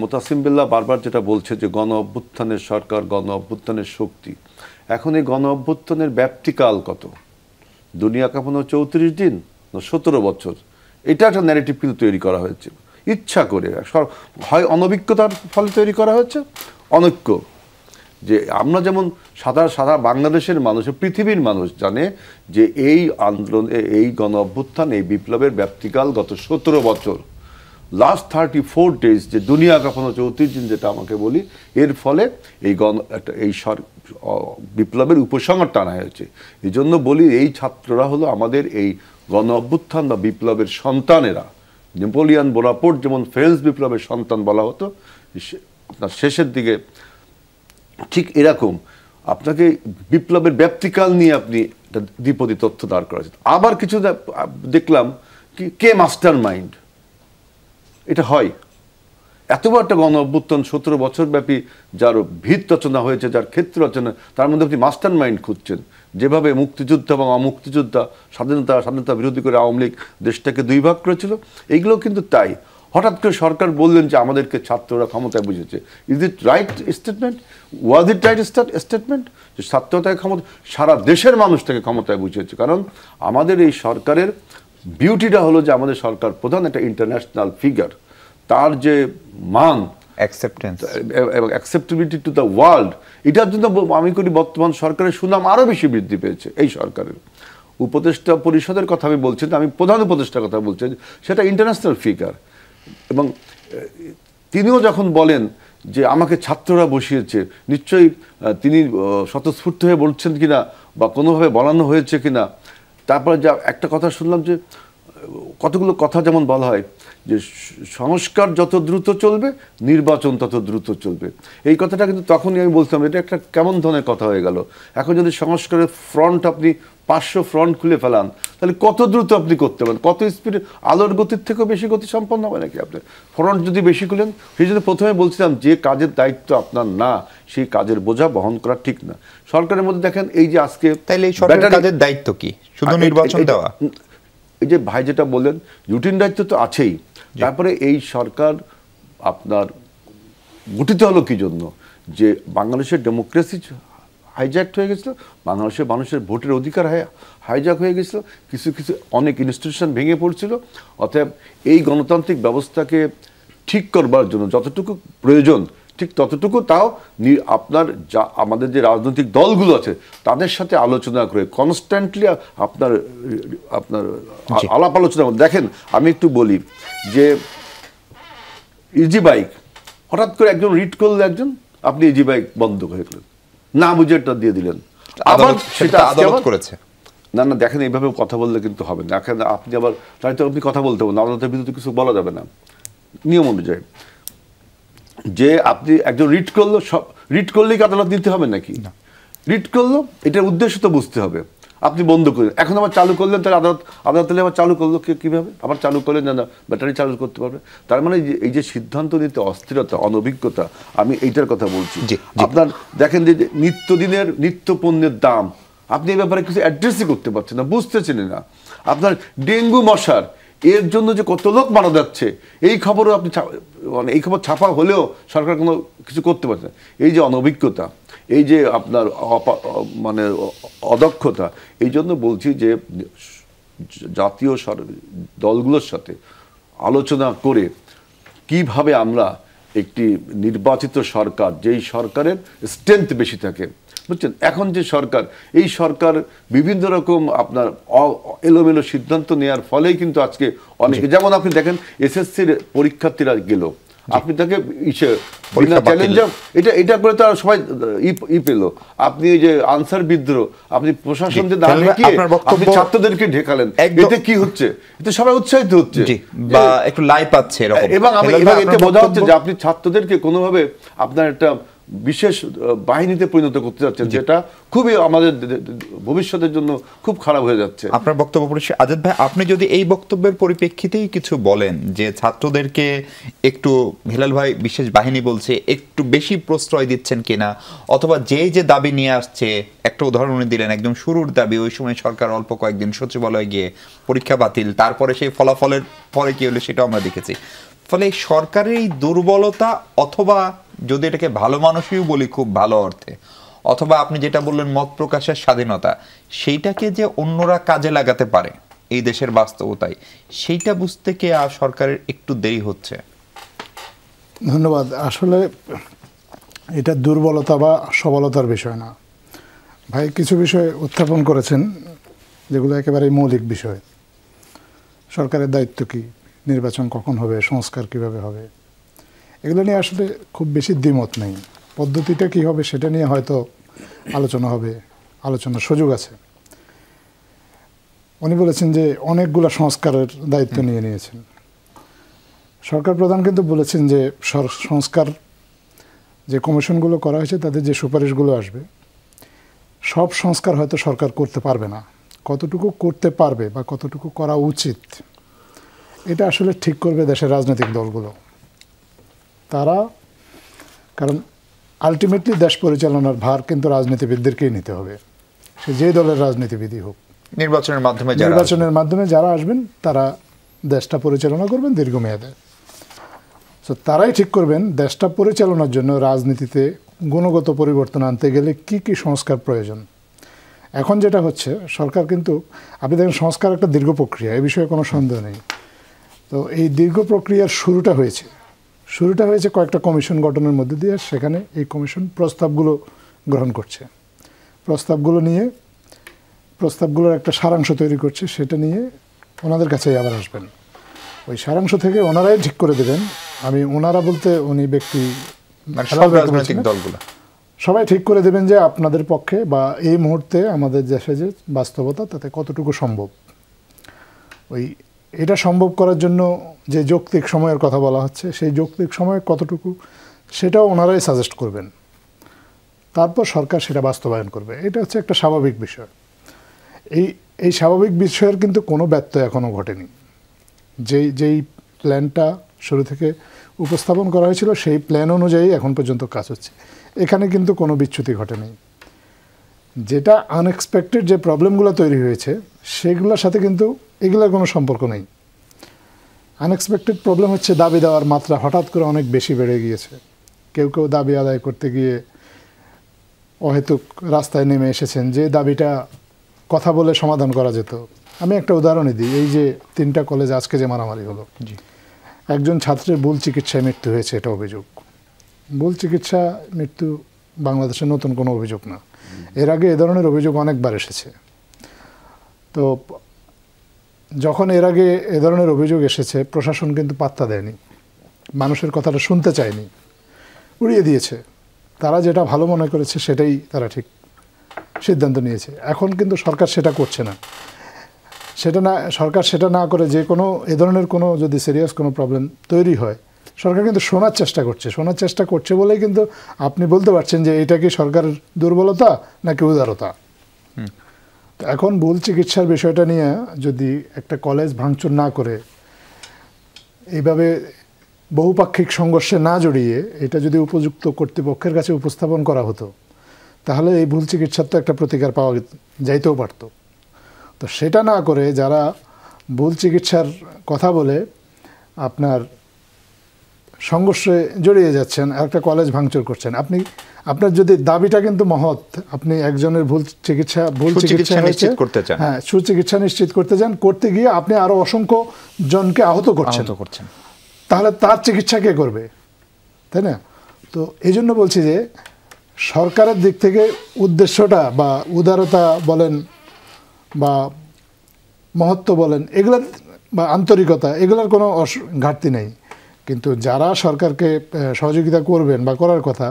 মোতাসিম বিল্লাহ বারবার যেটা বলছে যে গণ অভ্যুত্থানের সরকার, গণ অভ্যুত্থানের শক্তি, এখন এই গণ অভ্যুত্থানের ব্যাপ্তিকাল কত? দুনিয়া কাঁপানো 34 দিন না 17 বছর? এটা একটা ন্যারেটিভ কিন্তু তৈরি করা হয়েছে ইচ্ছা করে, হয় অনভিজ্ঞতার ফলে তৈরি করা হয়েছে, অনৈক্য। যে আমরা যেমন সারা বাংলাদেশের মানুষ, পৃথিবীর মানুষ জানে যে এই আন্দোলন, এই গণ অভ্যুত্থান, এই বিপ্লবের ব্যাপ্তিকাল গত 17 বছর, লাস্ট 34 ডেজ, যে দুনিয়া কাঁপানো 34 দিন যেটা আমাকে বলি, এর ফলে এই বিপ্লবের উপসংহার টানা হয়েছে। এই জন্য বলি, এই ছাত্ররা হলো আমাদের এই গণ অভ্যুত্থান বা বিপ্লবের সন্তানেরা। নেপোলিয়ান বোনাপার্ট যেমন ফ্রেঞ্চ বিপ্লবের সন্তান বলা হতো আপনার শেষের দিকে, ঠিক এরকম আপনাকে বিপ্লবের ব্যাপ্তিকাল নিয়ে আপনি একটা দ্বিপদী তথ্য দাঁড় করা। আবার কিছু দেখলাম কে মাস্টার মাইন্ড, এটা হয় এত বড় একটা গণ অভ্যুত্থান 17 বছর ব্যাপী, যার ভিত রচনা হয়েছে, যার ক্ষেত্র রচনা, তার মধ্যে আপনি মাস্টার মাইন্ড খুঁজছেন। যেভাবে মুক্তিযুদ্ধ এবং অমুক্তিযোদ্ধা, স্বাধীনতা বিরোধী করে আওয়ামী লীগ দেশটাকে 2 ভাগ করেছিল, এইগুলো কিন্তু তাই। হঠাৎ করে সরকার বললেন যে আমাদেরকে ছাত্ররা ক্ষমতায় বুঝেছে। Is it right statement? Was it right statement যে ছাত্রতায় ক্ষমতা, সারা দেশের মানুষটাকে ক্ষমতায় বুঝিয়েছে? কারণ আমাদের এই সরকারের বিউটিটা হলো যে আমাদের সরকার প্রধান একটা ইন্টারন্যাশনাল ফিগার, তার যে মান, অ্যাকসেপ্টেন্স এবং অ্যাকসেপ্টেবিলিটি টু দ্য ওয়ার্ল্ড, এটার জন্য আমি করি বর্তমান সরকারের সুনাম আরও বেশি বৃদ্ধি পেয়েছে। এই সরকারের উপদেষ্টা পরিষদের কথা আমি বলছি না, আমি প্রধান উপদেষ্টার কথা বলছি, সেটা ইন্টারন্যাশনাল ফিগার। এবং তিনিও যখন বলেন যে আমাকে ছাত্ররা বসিয়েছে, নিশ্চয়ই তিনি স্বতঃস্ফূর্ত হয়ে বলছেন কিনা বা কোনোভাবে বলানো হয়েছে কিনা। তারপরে যা একটা কথা শুনলাম, যে কতগুলো কথা যেমন বলা হয় যে সংস্কার যত দ্রুত চলবে, নির্বাচন তত দ্রুত চলবে। এই কথাটা কিন্তু তখনই আমি বলতাম এটা একটা কেমন ধরনের কথা হয়ে গেল। এখন যদি সংস্কারের ফ্রন্ট আপনি 500 ফ্রন্ট খুলে ফেলান, তাহলে কত দ্রুত আপনি করতে পারেন, কত স্পিডে, আলোর গতির থেকেও বেশি গতি সম্পন্ন হবে নাকি আপনি ফ্রন্ট যদি বেশি খুলেন? সেই জন্য প্রথমে বলছিলাম যে কাজের দায়িত্ব আপনার না, সেই কাজের বোঝা বহন করা ঠিক না। সরকারের মধ্যে দেখেন এই যে আজকে, তাইলে এই সরকারের কাজের দায়িত্ব কি? শুধু নির্বাচন দেওয়া? এই যে ভাই যেটা বললেন, রুটিন দায়িত্ব তো আছেই। তারপরে এই সরকার আপনার গঠিত হলো কি জন্য? যে বাংলাদেশের ডেমোক্রেসি হাইজ্যাক হয়ে গেছিল, বাংলাদেশের মানুষের ভোটের অধিকার হাইজ্যাক হয়ে গেছিল, কিছু অনেক ইনস্টিটিউশন ভেঙে পড়ছিল। অতএব এই গণতান্ত্রিক ব্যবস্থাকে ঠিক করবার জন্য যতটুকু প্রয়োজন, ঠিক ততটুকু, তাও আপনার যা আমাদের যে রাজনৈতিক দলগুলো আছে তাদের সাথে আলোচনা করে কনস্ট্যান্টলি আপনার আলাপ আলোচনা। দেখেন আমি একটু বলি যে ইজি বাইক হঠাৎ করে একজন রিট করলে, একজন আপনি ইজি বাইক বন্ধ করে দিলেন, না বুঝে এটা দিয়ে দিলেন, আবার সেটা আদালত করেছে। না না দেখেন, এইভাবে কথা বললে কিন্তু হবে না। এখন আপনি আবার তাই তো আপনি কথা বলতে পারেন, আপনাদের বিরুদ্ধে কিছু বলা যাবে না নিয়ম অনুযায়ী। যে আপনি একজন রিট করলো, সব রিট করলেই কি আদালত নিতে হবে নাকি? রিট করলো, এটার উদ্দেশ্য তো বুঝতে হবে। আপনি বন্ধ করলেন, এখন আবার চালু করলেন, তাহলে আদালত আবার চালু করলো কীভাবে? আবার চালু করলেন না ব্যাটারি চালু করতে পারবে। তার মানে এই যে সিদ্ধান্ত নিতে অস্থিরতা, অনভিজ্ঞতা, আমি এইটার কথা বলছি। আপনার দেখেন যে নিত্যদিনের নিত্য পণ্যের দাম, আপনি এই ব্যাপারে কিছু অ্যাড্রেসই করতে পারছেন না, বুঝতেছেন না। আপনার ডেঙ্গু মশার এর জন্য যে কত লোক মারা যাচ্ছে, এই খবরও আপনি মানে এই খবর ছাপা হলেও সরকার কোনো কিছু করতে পারছে না। এই যে অনভিজ্ঞতা, এই যে আপনার মানে অদক্ষতা, এই জন্য বলছি যে জাতীয় দলগুলোর সাথে আলোচনা করে কিভাবে আমরা একটি নির্বাচিত সরকার, যেই সরকারের স্ট্রেংথ বেশি থাকে, বুঝছেন, এখন যে সরকার, এই সরকার বিভিন্ন রকম আপনার এলোমেলো সিদ্ধান্ত নেওয়ার ফলেই কিন্তু আজকে অনেকে, যেমন আপনি দেখেন এসএসসির পরীক্ষার্থীরা গেল, আপনি তাকে চ্যালেঞ্জার এটা করে তো সবাই পেল। আপনি এই যে আনসার বিদ্রোহ, আপনি প্রশাসন যে আপনি ছাত্রদেরকে ঢেকালেন, এতে কি হচ্ছে? এতে সবাই উৎসাহিত হচ্ছে বা একটু লাই পাচ্ছে, এবং এতে বোঝা হচ্ছে যে আপনি ছাত্রদেরকে কোনোভাবে আপনার একটা বিশেষ বাহিনীতে পরিণত করতে যাচ্ছেন, যেটা খুবই আমাদের ভবিষ্যতের জন্য খুব খারাপ হয়ে যাচ্ছে। আপনার বক্তব্য পড়েছে আজাদ ভাই, আপনি যদি এই বক্তব্যের পরিপ্রেক্ষিতেই কিছু বলেন যে ছাত্রদেরকে একটু, হেলাল ভাই বিশেষ বাহিনী বলছে, একটু বেশি প্রশ্রয় দিচ্ছেন কিনা, অথবা যে দাবি নিয়ে আসছে, একটা উদাহরণ দিলেন, একদম শুরুর দাবি, ওই সময় সরকার অল্প কয়েকদিন সচিবালয়ে গিয়ে পরীক্ষা বাতিল, তারপরে সেই ফলাফলের পরে কি হলো সেটাও আমরা দেখেছি। ফলে সরকারের এই দুর্বলতা, অথবা যদি এটাকে ভালো মানুষই বলি খুব ভালো অর্থে, অথবা আপনি যেটা বললেন মত প্রকাশের স্বাধীনতা, সেইটাকে যে অন্যরা কাজে লাগাতে পারে এই দেশের বাস্তবতায়, সেইটা বুঝতে কি সরকারের একটু দেরি হচ্ছে? ধন্যবাদ। আসলে এটা দুর্বলতা বা সবলতার বিষয় না ভাই, কিছু বিষয় উত্থাপন করেছেন যেগুলো একেবারে মৌলিক বিষয়। সরকারের দায়িত্ব কি, নির্বাচন কখন হবে, সংস্কার কিভাবে হবে, এগুলো নিয়ে আসলে খুব বেশি দ্বিমত নেই। পদ্ধতিটা কি হবে সেটা নিয়ে হয়তো আলোচনা হবে, আলোচনার সুযোগ আছে। উনি বলেছেন যে অনেকগুলো সংস্কারের দায়িত্ব নিয়েছেন। সরকার প্রধান কিন্তু বলেছেন যে সংস্কার যে কমিশনগুলো করা হয়েছে তাদের যে সুপারিশগুলো আসবে, সব সংস্কার হয়তো সরকার করতে পারবে না। কতটুকু করতে পারবে বা কতটুকু করা উচিত, এটা আসলে ঠিক করবে দেশের রাজনৈতিক দলগুলো। তারা, কারণ আলটিমেটলি দেশ পরিচালনার ভার কিন্তু রাজনীতিবিদদেরকেই নিতে হবে, সে যে দলের রাজনীতিবিদই হোক। নির্বাচনের মাধ্যমে যারা আসবেন তারা দেশটা পরিচালনা করবেন দীর্ঘমেয়াদে। তো তারাই ঠিক করবেন দেশটা পরিচালনার জন্য রাজনীতিতে গুণগত পরিবর্তন আনতে গেলে কি কি সংস্কার প্রয়োজন। এখন যেটা হচ্ছে, সরকার কিন্তু, আপনি দেখেন সংস্কার একটা দীর্ঘ প্রক্রিয়া, এ বিষয়ে কোনো সন্দেহ নেই। তো এই দীর্ঘ প্রক্রিয়ার শুরুটা হয়েছে কয়েকটা কমিশন গঠনের মধ্যে দিয়ে। সেখানে এই কমিশন প্রস্তাবগুলো গ্রহণ করছে, প্রস্তাবগুলোর একটা সারাংশ তৈরি করছে, সেটা নিয়ে ওনাদের কাছেই আবার আসবেন। ওই সারাংশ থেকে ওনারাই ঠিক করে দেবেন। আমি ওনারা বলতে উনি ব্যক্তি, রাজনৈতিক দলগুলো সবাই ঠিক করে দেবেন যে আপনাদের পক্ষে বা এই মুহূর্তে আমাদের দেশে যে বাস্তবতা তাতে কতটুকু সম্ভব। এটা সম্ভব করার জন্য যে যৌক্তিক সময়ের কথা বলা হচ্ছে, সেই যৌক্তিক সময় কতটুকু সেটাও ওনারাই সাজেস্ট করবেন, তারপর সরকার সেটা বাস্তবায়ন করবে। এটা হচ্ছে একটা স্বাভাবিক বিষয়। এই স্বাভাবিক বিষয়ের কিন্তু কোনো ব্যত্যয় এখনও ঘটেনি। যেই প্ল্যানটা শুরু থেকে উপস্থাপন করা হয়েছিল সেই প্ল্যান অনুযায়ী এখন পর্যন্ত কাজ হচ্ছে, এখানে কিন্তু কোনো বিচ্যুতি ঘটেনি। যেটা আনএক্সপেক্টেড যে প্রবলেমগুলো তৈরি হয়েছে সেগুলোর সাথে কিন্তু এগুলোর কোনো সম্পর্ক নেই। আনএক্সপেক্টেড প্রবলেম হচ্ছে দাবি দেওয়ার মাত্রা হঠাৎ করে অনেক বেশি বেড়ে গিয়েছে। কেউ দাবি আদায় করতে গিয়ে অহেতুক রাস্তায় নেমে এসেছেন, যে দাবিটা কথা বলে সমাধান করা যেত। আমি একটা উদাহরণই দিই, এই যে 3টা কলেজ আজকে যে মারামারি হলো, একজন ছাত্রের ভুল চিকিৎসায় মৃত্যু হয়েছে, এটা অভিযোগ। ভুল চিকিৎসা মৃত্যু বাংলাদেশের নতুন কোনো অভিযোগ না, এর আগে এ ধরনের অভিযোগ অনেকবার এসেছে। তো যখন এর আগে এ ধরনের অভিযোগ এসেছে, প্রশাসন কিন্তু পাত্তা দেয়নি, মানুষের কথাটা শুনতে চায়নি, উড়িয়ে দিয়েছে। তারা যেটা ভালো মনে করেছে সেটাই তারা ঠিক সিদ্ধান্ত নিয়েছে। এখন কিন্তু সরকার সেটা করছে না। সরকার সেটা না করে যে কোনো এ ধরনের কোনো যদি সিরিয়াস কোনো প্রবলেম তৈরি হয়, সরকার কিন্তু শোনার চেষ্টা করছে বলেই কিন্তু আপনি বলতে পারছেন যে এটা কি সরকারের দুর্বলতা নাকি উদারতা। এখন ভুল চিকিৎসার বিষয়টা নিয়ে যদি একটা কলেজ ভাঙচুর না করে এইভাবে বহুপাক্ষিক সংঘর্ষে না জড়িয়ে এটা যদি উপযুক্ত কর্তৃপক্ষের কাছে উপস্থাপন করা হতো, তাহলে এই ভুল চিকিৎসার তো একটা প্রতিকার পাওয়া যাইতেও পারত। তো সেটা না করে যারা ভুল চিকিৎসার কথা বলে আপনার সংঘর্ষে জড়িয়ে যাচ্ছেন, একটা কলেজ ভাঙচুর করছেন, আপনার যদি দাবিটা কিন্তু মহৎ, আপনি একজনের ভুল চিকিৎসা নিশ্চিত করতে চান, হ্যাঁ, সুচিকিৎসা নিশ্চিত করতে চান, করতে গিয়ে আপনি আরো অসংখ্য জনকে আহত করছেন, তাহলে তার চিকিৎসা কে করবে, তাই না? তো এই জন্য বলছি যে সরকারের দিক থেকে উদ্দেশ্যটা বা উদারতা বলেন বা মহত্ব বলেন, এগুলো বা আন্তরিকতা, এগুলোর কোনো ঘাটতি নেই। কিন্তু যারা সরকারকে সহযোগিতা করবেন বা করার কথা,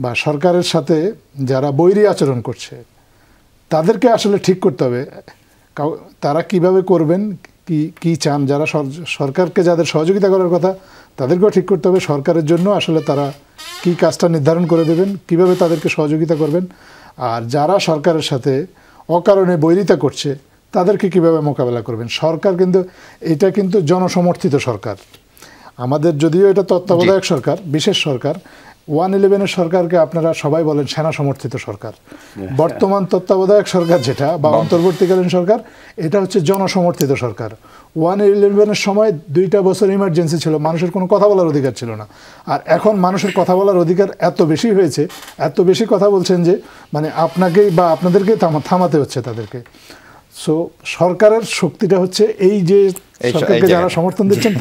বা সরকারের সাথে যারা বৈরী আচরণ করছে, তাদেরকে আসলে ঠিক করতে হবে তারা কিভাবে করবেন, কি চান। যারা সরকারকে যাদের সহযোগিতা করার কথা, তাদেরকেও ঠিক করতে হবে সরকারের জন্য আসলে তারা কি কাজটা নির্ধারণ করে দেবেন, কিভাবে তাদেরকে সহযোগিতা করবেন। আর যারা সরকারের সাথে অকারণে বৈরিতা করছে, তাদেরকে কিভাবে মোকাবেলা করবেন। সরকার কিন্তু এটা কিন্তু জনসমর্থিত সরকার। আমাদের যদিও এটা তত্ত্বাবধায়ক সরকার, বিশেষ সরকার, 111-এর সরকারকে আপনারা সবাই বলেন সেনা সমর্থিত সরকার। বর্তমান তত্ত্বাবধায়ক সরকার যেটা বা অন্তর্বর্তীকালীন সরকার, এটা হচ্ছে জনসমর্থিত সরকার। 111-এর সময় 2টা বছর ইমার্জেন্সি ছিল, মানুষের কোনো কথা বলার অধিকার ছিল না। আর এখন মানুষের কথা বলার অধিকার এত বেশি হয়েছে, এত বেশি কথা বলছেন যে মানে আপনাকেই বা আপনাদেরকেই থামাতে হচ্ছে তাদেরকে। সো সরকারের শক্তিটা হচ্ছে এই যে সরকারকে যারা সমর্থন দিচ্ছেন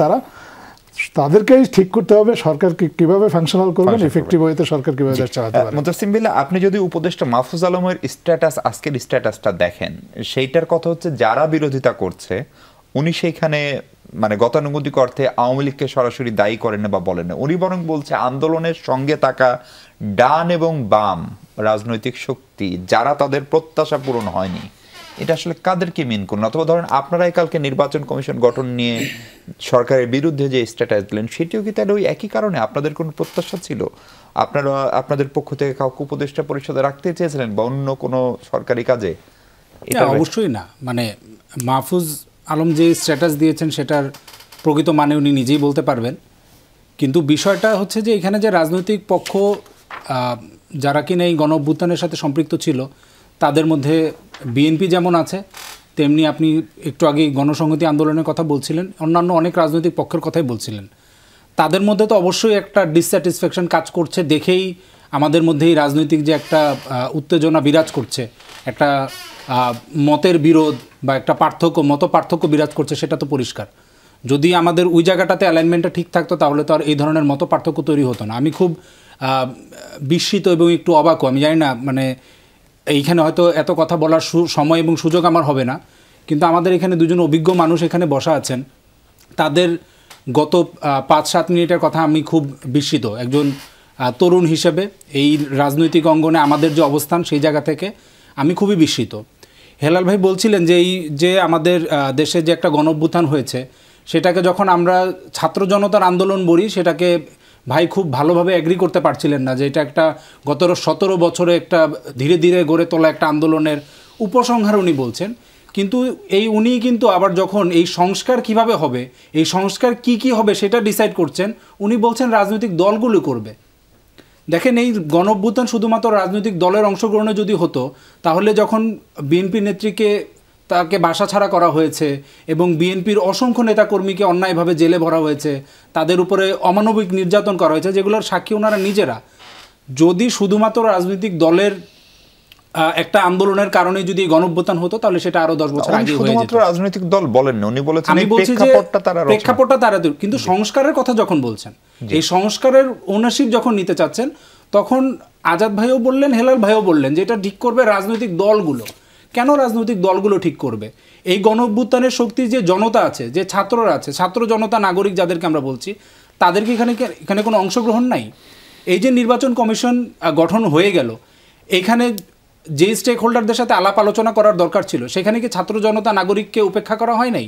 তাদেরকেই ঠিক করতে হবে সরকার কিভাবে ফাংশনাল করবেন, এফেক্টিভ ওয়েতে সরকার কিভাবে চালাতে পারে। মুতাসিম বিল্লাহ, আপনি যদি উপদেষ্টা মাহফুজ আলমের স্ট্যাটাস, আজকের স্ট্যাটাসটা দেখেন, সেইটার কথা হচ্ছে যারা বিরোধিতা করছে উনি সেইখানে মানে গতানুগতিক অর্থে আওয়ামী লীগকে সরাসরি দায়ী করেন না বা বলেন না। উনি বরং বলছে আন্দোলনের সঙ্গে থাকা ডান এবং বাম রাজনৈতিক শক্তি যারা তাদের প্রত্যাশা পূরণ হয়নি, এটা আসলে কাদেরকে মিন করুন? অথবা ধরেন আপনারাই কালকে নির্বাচন কমিশন গঠন নিয়ে সরকারের বিরুদ্ধে যে স্ট্যাটাস দিলেন, সেটিও কি তাহলে ওই একই কারণে? আপনাদের কোনো প্রত্যাশা ছিল? আপনারা আপনাদের পক্ষ থেকে কাউকে উপদেষ্টা পরিষদে রাখতে চেয়েছিলেন বা অন্য কোনো সরকারি কাজে? এটা অবশ্যই না। মানে মাহফুজ আলম যে স্ট্যাটাস দিয়েছেন সেটার প্রকৃত মানে উনি নিজেই বলতে পারবেন। কিন্তু বিষয়টা হচ্ছে যে এখানে যে রাজনৈতিক পক্ষ যারা কিনা এই গণ অভ্যুত্থানের সাথে সম্পৃক্ত ছিল, তাদের মধ্যে বিএনপি যেমন আছে, তেমনি আপনি একটু আগে গণসংহতি আন্দোলনের কথা বলছিলেন, অন্যান্য অনেক রাজনৈতিক পক্ষের কথাই বলছিলেন। তাদের মধ্যে তো অবশ্যই একটা ডিসস্যাটিসফ্যাকশন কাজ করছে, দেখেই আমাদের মধ্যে এই রাজনৈতিক যে একটা উত্তেজনা বিরাজ করছে, একটা মতের বিরোধ বা একটা মত পার্থক্য বিরাজ করছে, সেটা তো পরিষ্কার। যদি আমাদের ওই জায়গাটাতে অ্যালাইনমেন্টটা ঠিক থাকতো, তাহলে তো আর এই ধরনের মত পার্থক্য তৈরি হতো না। আমি খুব বিস্মিত এবং একটু অবাকও। আমি জানি না, মানে এইখানে হয়তো এত কথা বলার সময় এবং সুযোগ আমার হবে না, কিন্তু আমাদের এখানে দুজন অভিজ্ঞ মানুষ এখানে বসা আছেন, তাদের গত 5-7 মিনিটের কথা আমি খুব বিস্মিত। একজন তরুণ হিসেবে এই রাজনৈতিক অঙ্গনে আমাদের যে অবস্থান, সেই জায়গা থেকে আমি খুবই বিস্মিত। হেলাল ভাই বলছিলেন যে এই যে আমাদের দেশে যে একটা গণঅভ্যুত্থান হয়েছে, সেটাকে যখন আমরা ছাত্র জনতার আন্দোলন বলি, সেটাকে ভাই খুব ভালোভাবে এগ্রি করতে পারছিলেন না যে এটা একটা গত 17 বছরে একটা ধীরে ধীরে গড়ে তোলা একটা আন্দোলনের উপসংহার উনি বলছেন। কিন্তু উনি কিন্তু আবার যখন এই সংস্কার কিভাবে হবে, এই সংস্কার কি হবে সেটা ডিসাইড করছেন, উনি বলছেন রাজনৈতিক দলগুলো করবে। দেখেন, এই গণঅভ্যুত্থান শুধুমাত্র রাজনৈতিক দলের অংশগ্রহণে যদি হতো, তাহলে যখন বিএনপি নেত্রীকে তাকে বাসা ছাড়া করা হয়েছে এবং বিএনপির অসংখ্য নেতাকর্মীকে অন্যায়ভাবে জেলে ভরা হয়েছে, তাদের উপরে অমানবিক নির্যাতন করা হয়েছে, যেগুলোর সাক্ষী ওনারা নিজেরা, যদি শুধুমাত্র রাজনৈতিক দলের একটা আন্দোলনের কারণে যদি গণঅভ্যুত্থান হতো, তাহলে সেটা আরো 10 বছর আগে হয়ে যেত। রাজনৈতিক দল বলেন না, উনি বলেছেন আমি বলছি যে প্রেক্ষাপটটা তারা, কিন্তু সংস্কারের কথা যখন বলছেন, এই সংস্কারের ওনারশিপ যখন নিতে চাচ্ছেন, তখন আজাদ ভাইও বললেন, হেলাল ভাইও বললেন যে এটা ঠিক করবে রাজনৈতিক দলগুলো। কেন রাজনৈতিক দলগুলো ঠিক করবে? এই গণঅভ্যুত্থানের শক্তি যে জনতা আছে, যে ছাত্ররা আছে, ছাত্র জনতা, নাগরিক যাদেরকে আমরা বলছি, তাদেরকে এখানে কোনো অংশগ্রহণ নাই। এই যে নির্বাচন কমিশন গঠন হয়ে গেল, এখানে যেই স্টেক হোল্ডারদের সাথে আলাপ আলোচনা করার দরকার ছিল, সেখানে কি ছাত্র জনতা নাগরিককে উপেক্ষা করা হয় নাই?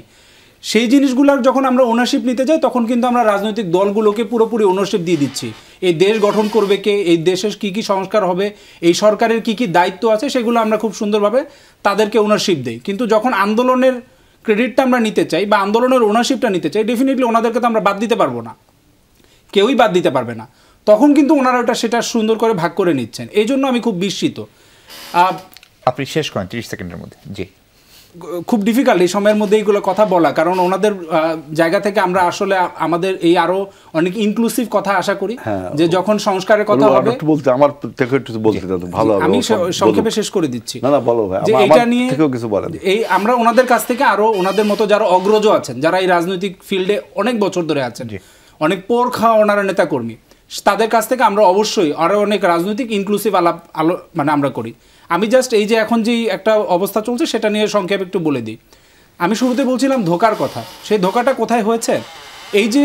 সেই জিনিসগুলোর যখন আমরা ওনারশিপ নিতে যাই, তখন কিন্তু আমরা রাজনৈতিক দলগুলোকে পুরোপুরি ওনারশিপ দিয়ে দিচ্ছি। এই দেশ গঠন করবে কে, এই দেশের কী কী সংস্কার হবে, এই সরকারের কী কী দায়িত্ব আছে, সেগুলো আমরা খুব সুন্দরভাবে তাদেরকে ওনারশিপ দিই। কিন্তু যখন আন্দোলনের ক্রেডিটটা আমরা নিতে চাই বা আন্দোলনের ওনারশিপটা নিতে চাই, ডেফিনেটলি ওনাদেরকে তো আমরা বাদ দিতে পারবো না, কেউই বাদ দিতে পারবে না। তখন কিন্তু ওনারা সেটা সুন্দর করে ভাগ করে নিচ্ছেন। এই জন্য আমি খুব বিস্মিত। আপনি শেষ করেন 30 সেকেন্ডের মধ্যে। জি, খুব ডিফিকাল্ট এই সময়ের মধ্যে এইগুলো কথা বলা, কারণ ওনাদের জায়গা থেকে আমরা আসলে আমাদের এই আরো অনেক ইনক্লুসিভ কথা আশা করি, যে যখন সংস্কারের কথা হবে। বলতে আমার থেকে একটু বলতে দাও, ভালো হবে। আমি সংক্ষেপে শেষ করে দিচ্ছি। না বলো ভাই, যে এটা নিয়ে কিছু বলেন। এই আমরা ওনাদের কাছ থেকে আরো ওনাদের মতো যারা অগ্রজ আছেন, যারা এই রাজনৈতিক ফিল্ডে অনেক বছর ধরে আছেন, অনেক পর খাওয়া ওনারা নেতা কর্মী, তাদের কাছ থেকে আমরা অবশ্যই আরো অনেক রাজনৈতিক ইনক্লুসিভ মানে আমরা করি। আমি জাস্ট এই যে এখন যে একটা অবস্থা চলছে সেটা নিয়ে সংক্ষেপে একটু বলে দিই। আমি শুরুতে বলছিলাম ধোঁকার কথা। সেই ধোঁকাটা কোথায় হয়েছে? এই যে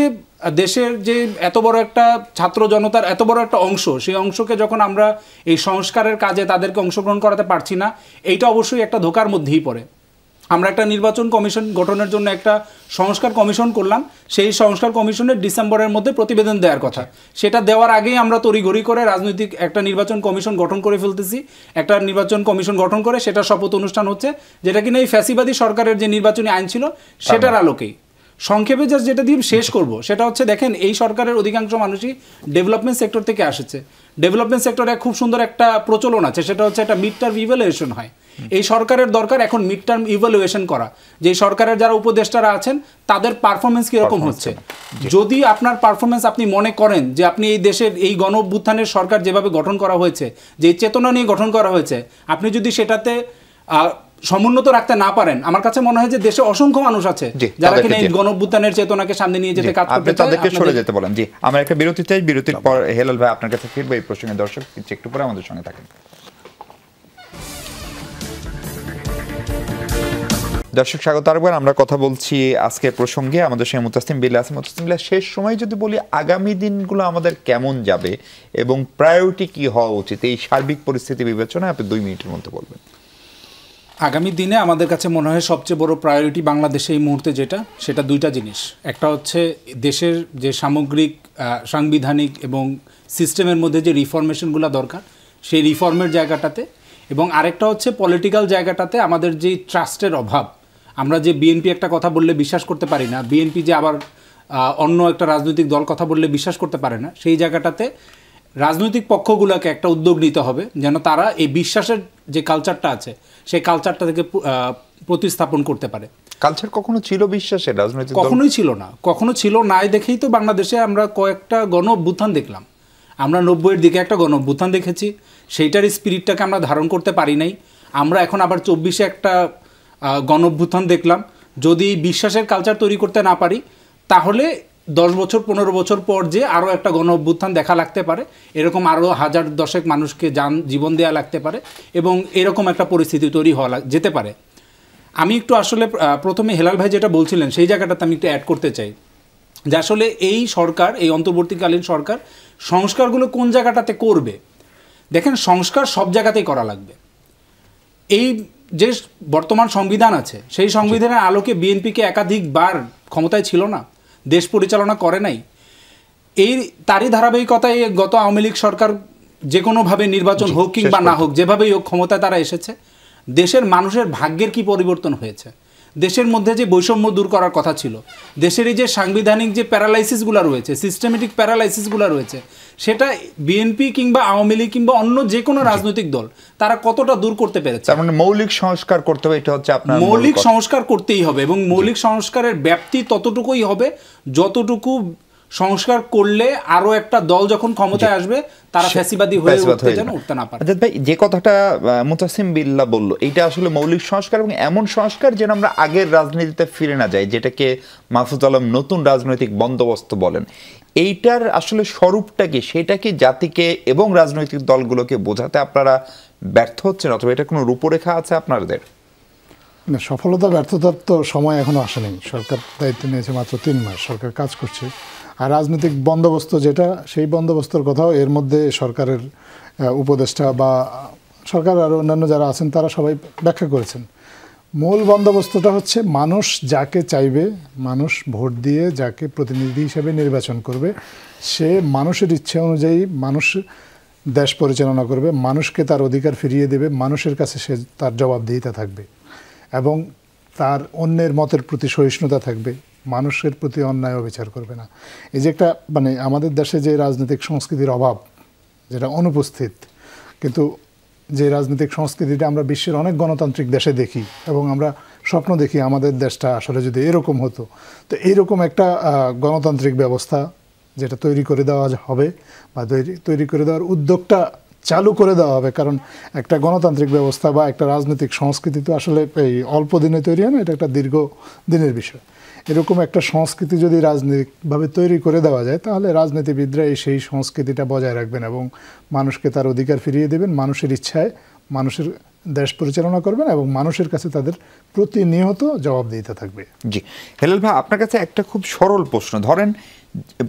দেশের যে এত বড় একটা ছাত্র জনতার এত বড় একটা অংশ, সেই অংশকে যখন আমরা এই সংস্কারের কাজে তাদেরকে অংশগ্রহণ করাতে পারছি না, এইটা অবশ্যই একটা ধোঁকার মধ্যেই পড়ে। আমরা একটা নির্বাচন কমিশন গঠনের জন্য একটা সংস্কার কমিশন করলাম। সেই সংস্কার কমিশনের ডিসেম্বরের মধ্যে প্রতিবেদন দেওয়ার কথা, সেটা দেওয়ার আগেই আমরা তড়িঘড়ি করে রাজনৈতিক একটা নির্বাচন কমিশন গঠন করে ফেলতেছি। একটা নির্বাচন কমিশন গঠন করে সেটা শপথ অনুষ্ঠান হচ্ছে, যেটা কিনা এই ফ্যাসিবাদী সরকারের যে নির্বাচনী আইন ছিল সেটার আলোকেই। সংক্ষেপে যেটা দিয়ে শেষ করব সেটা হচ্ছে, দেখেন এই সরকারের অধিকাংশ মানুষই ডেভেলপমেন্ট সেক্টর থেকে আসছে। ডেভেলপমেন্ট সেক্টরে খুব সুন্দর একটা প্রচলন আছে, সেটা হচ্ছে একটা মিড টার্ম ইভ্যালুয়েশন হয়। এই সরকারের দরকার এখন মিড টার্ম ইভ্যালুয়েশন করা, যে সরকারের যারা উপদেষ্টারা আছেন তাদের পারফরমেন্স কীরকম হচ্ছে। যদি আপনার পারফরমেন্স আপনি মনে করেন যে আপনি এই দেশের এই গণ অভ্যুত্থানের সরকার যেভাবে গঠন করা হয়েছে, যে চেতনা নিয়ে গঠন করা হয়েছে, আপনি যদি সেটাতে সমুন্নত রাখতে না পারেন, আমার কাছে মনে হয় যে দেশে অসংখ্য মানুষ আছে যারা কিনা এই গণ অভ্যুত্থানের চেতনাকে সামনে নিয়ে যেতে কাজ করতে চায়, তাদেরকে সরে যেতে বলেন। জি, আমরা একটা বিরতি চাই, বিরতির পর হেলাল ভাই আপনার কাছে ফিরবো এই প্রসঙ্গে। দর্শক একটু পরে আমাদের সঙ্গে থাকেন। দর্শক স্বাগত আরেকবার। আমরা কথা বলছি আজকের প্রসঙ্গে, আমাদের সঙ্গে মুতাসিম বিল্লাহ আছে। মুতাসিম বিল্লাহ, শেষ সময় যদি বলি আগামী দিনগুলো আমাদের কেমন যাবে এবং প্রায়োরিটি কি হওয়া উচিত এই সার্বিক পরিস্থিতি বিবেচনায়, আপনি 2 মিনিটের মধ্যে বলবেন। আগামী দিনে আমাদের কাছে মনে হয় সবচেয়ে বড় প্রায়োরিটি বাংলাদেশে এই মুহূর্তে সেটা দুইটা জিনিস। একটা হচ্ছে দেশের যে সামগ্রিক সাংবিধানিক এবং সিস্টেমের মধ্যে যে রিফরমেশনগুলো দরকার, সেই রিফর্মের জায়গাটাতে, এবং আরেকটা হচ্ছে পলিটিক্যাল জায়গাটাতে আমাদের যে ট্রাস্টের অভাব। আমরা যে বিএনপি একটা কথা বললে বিশ্বাস করতে পারি না, বিএনপি যে আবার অন্য একটা রাজনৈতিক দল কথা বললে বিশ্বাস করতে পারে না, সেই জায়গাটাতে রাজনৈতিক পক্ষগুলোকে একটা উদ্যোগ নিতে হবে যেন তারা এই বিশ্বাসের যে কালচারটা আছে সেই কালচারটা থেকে প্রতিস্থাপন করতে পারে। কালচার কখনো ছিল বিশ্বাসের? রাজনৈতিক কখনোই ছিল না, কখনো ছিল না। দেখেই তো বাংলাদেশে আমরা কয়েকটা গণ অভ্যুত্থান দেখলাম। আমরা 90-এর দিকে একটা গণ অভ্যুত্থান দেখেছি, সেইটার স্পিরিটটাকে আমরা ধারণ করতে পারি নাই। আমরা এখন আবার 24-এ একটা গণ অভ্যুত্থান দেখলাম। যদি বিশ্বাসের কালচার তৈরি করতে না পারি, তাহলে 10 বছর 15 বছর পর যে আরও একটা গণ অভ্যুত্থান দেখা লাগতে পারে, এরকম আরও 1000-10 মানুষকে জীবন দেওয়া লাগতে পারে, এবং এরকম একটা পরিস্থিতি তৈরি হওয়া যেতে পারে। আমি একটু আসলে প্রথমে হেলাল ভাই যেটা বলছিলেন সেই জায়গাটাতে আমি একটু অ্যাড করতে চাই, যে আসলে এই সরকার, এই অন্তর্বর্তীকালীন সরকার সংস্কারগুলো কোন জায়গাটাতে করবে। দেখেন, সংস্কার সব জায়গাতেই করা লাগবে। এই যে বর্তমান সংবিধান আছে, সেই সংবিধানের আলোকে বিএনপিকে একাধিকবার ক্ষমতায় ছিল না, দেশ পরিচালনা করে নাই। তারই ধারাবাহিকতায় গত আওয়ামী লীগ সরকার যে কোনোভাবে নির্বাচন হোক কিংবা না হোক, যেভাবেই হোক ক্ষমতায় তারা এসেছে। দেশের মানুষের ভাগ্যের কি পরিবর্তন হয়েছে? দেশের মধ্যে যে বৈষম্য দূর করার কথা ছিল, দেশের এই যে সাংবিধানিক যে প্যারালাইসিসগুলো রয়েছে, সিস্টেমেটিক প্যারালাইসিসগুলো রয়েছে, সেটা বিএনপি কিংবা আওয়ামী লীগ কিংবা অন্য যে কোনো রাজনৈতিক দল তারা কতটা দূর করতে পেরেছে। তার মানে মৌলিক সংস্কার করতে হবে, এটা হচ্ছে আপনার মৌলিক সংস্কার করতেই হবে, এবং মৌলিক সংস্কারের ব্যাপ্তি ততটুকুই হবে যতটুকু সংস্কার করলে আরো একটা দল যখন ক্ষমতায় আসবে তারা ফ্যাসিবাদী হয়ে উঠতে যেন উঠতে না পারে। ভাই, যে কথাটা মুতাসিম বিল্লাহ বলল, এটা আসলে মৌলিক সংস্কার, এবং এমন সংস্কার যেন আমরা আগের রাজনীতিতে ফিরে না যাই, যেটাকে মাহফুজ আলম নতুন রাজনৈতিক বন্দোবস্ত বলেন। এইটার আসলে স্বরূপটা কি, সেটা কি জাতিকে এবং রাজনৈতিক দলগুলোকে বোঝাতে আপনারা ব্যর্থ হচ্ছেন, অথবা এটা কোনো রূপরেখা আছে আপনাদের? না, সফলতা ব্যর্থতার তো সময় এখনো আসেনি। সরকার দায়িত্ব নিয়েছে মাত্র 3 মাস, সরকার কাজ করছে। আর রাজনৈতিক বন্দোবস্ত যেটা, সেই বন্দোবস্তর কথাও এর মধ্যে সরকারের উপদেষ্টা বা সরকার আর অন্যান্য যারা আছেন তারা সবাই ব্যাখ্যা করেছেন। মূল বন্দোবস্তটা হচ্ছে মানুষ যাকে চাইবে, মানুষ ভোট দিয়ে যাকে প্রতিনিধি হিসেবে নির্বাচন করবে, সে মানুষের ইচ্ছা অনুযায়ী মানুষ দেশ পরিচালনা করবে, মানুষকে তার অধিকার ফিরিয়ে দেবে, মানুষের কাছে সে তার জবাবদিহিতা থাকবে এবং তার অন্যের মতের প্রতি সহিষ্ণুতা থাকবে, মানুষের প্রতি অন্যায় অবিচার করবে না। এই যে একটা মানে আমাদের দেশে যে রাজনৈতিক সংস্কৃতির অভাব, যেটা অনুপস্থিত, কিন্তু যে রাজনৈতিক সংস্কৃতিটা আমরা বিশ্বের অনেক গণতান্ত্রিক দেশে দেখি এবং আমরা স্বপ্ন দেখি আমাদের দেশটা আসলে যদি এরকম হতো, তো এইরকম একটা গণতান্ত্রিক ব্যবস্থা যেটা তৈরি করে দেওয়া হবে বা তৈরি করে দেওয়ার উদ্যোগটা চালু করে দেওয়া হবে। কারণ একটা গণতান্ত্রিক ব্যবস্থা বা একটা রাজনৈতিক সংস্কৃতি তো আসলে এই অল্প দিনে তৈরি হয় না, এটা একটা দীর্ঘ দিনের বিষয়। এরকম একটা সংস্কৃতি যদি রাজনৈতিকভাবে তৈরি করে দেওয়া যায়, তাহলে রাজনীতিবিদরা সেই সংস্কৃতিটা বজায় রাখবেন এবং মানুষকে তার অধিকার ফিরিয়ে দেবেন, মানুষের ইচ্ছায় মানুষের দেশ পরিচালনা করবেন এবং মানুষের কাছে তাদের প্রতিনিয়ত জবাবদিহিতা থাকবে। জি হেলাল ভাই, আপনার কাছে একটা খুব সরল প্রশ্ন। ধরেন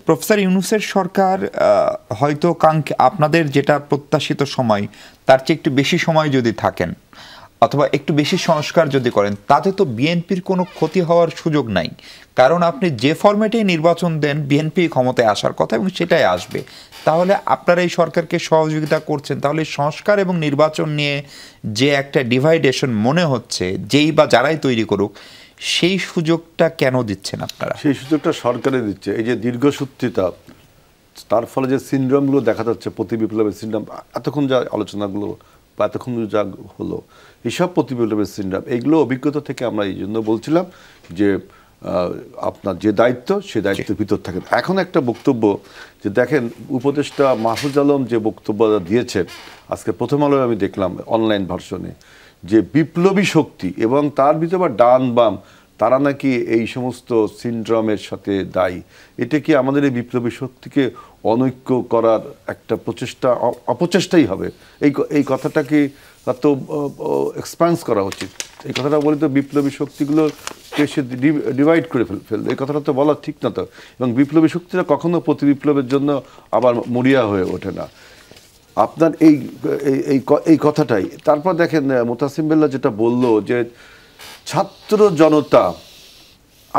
প্রফেসর ইউনূসের সরকার হয়তো আপনাদের যেটা প্রত্যাশিত সময় তার চেয়ে একটু বেশি সময় যদি থাকেন অথবা একটু বেশি সংস্কার যদি করেন, তাতে তো বিএনপির কোনো ক্ষতি হওয়ার সুযোগ নাই। কারণ আপনি যে ফরম্যাটে নির্বাচন দেন, বিএনপি ক্ষমতায় আসার কথা এবং সেটাই আসবে। তাহলে আপনারা এই সরকারকে সহযোগিতা করছেন, তাহলে সংস্কার এবং নির্বাচন নিয়ে যে একটা ডিভাইডেশন মনে হচ্ছে, যেই বা যারাই তৈরি করুক, সেই সুযোগটা কেন দিচ্ছেন আপনারা? সেই সুযোগটা সরকারে দিচ্ছে। এই যে দীর্ঘসূত্রিতা, তার ফলে যে সিনড্রোমগুলো দেখা যাচ্ছে, প্রতি বিপ্লবের সিনড্রোম, এতক্ষণ যা আলোচনাগুলো বা এতক্ষণ যা হলো, এইসব প্রতি বিপ্লবের সিনড্রোম, এইগুলো অভিজ্ঞতা থেকে আমরা এই জন্য বলছিলাম যে আপনার যে দায়িত্ব, সে দায়িত্বের ভিতর থাকেন। এখন একটা বক্তব্য যে দেখেন, উপদেষ্টা মাহফুজ আলম যে বক্তব্য দিয়েছেন আজকে প্রথম আলোয় আমি দেখলাম অনলাইন ভার্সনে, যে বিপ্লবী শক্তি এবং তার ভিতরে আবার ডান বাম, তারা নাকি এই সমস্ত সিনড্রোমের সাথে দায়ী। এটা কি আমাদের এই বিপ্লবী শক্তিকে অনৈক্য করার একটা অপচেষ্টাই হবে? এই কথাটা কি তার তো এক্সপ্যান্স করা উচিত। এই কথাটা বলি তো বিপ্লবী শক্তিগুলোকে সে ডিভাইড করে ফেলবে, এই কথাটা তো বলা ঠিক না তো। এবং বিপ্লবী শক্তিরা কখনো প্রতি বিপ্লবের জন্য আবার মরিয়া হয়ে ওঠে না। আপনার এই কথাটাই। তারপর দেখেন মোতাসিম বিল্লাহ যেটা বলল যে ছাত্র জনতা,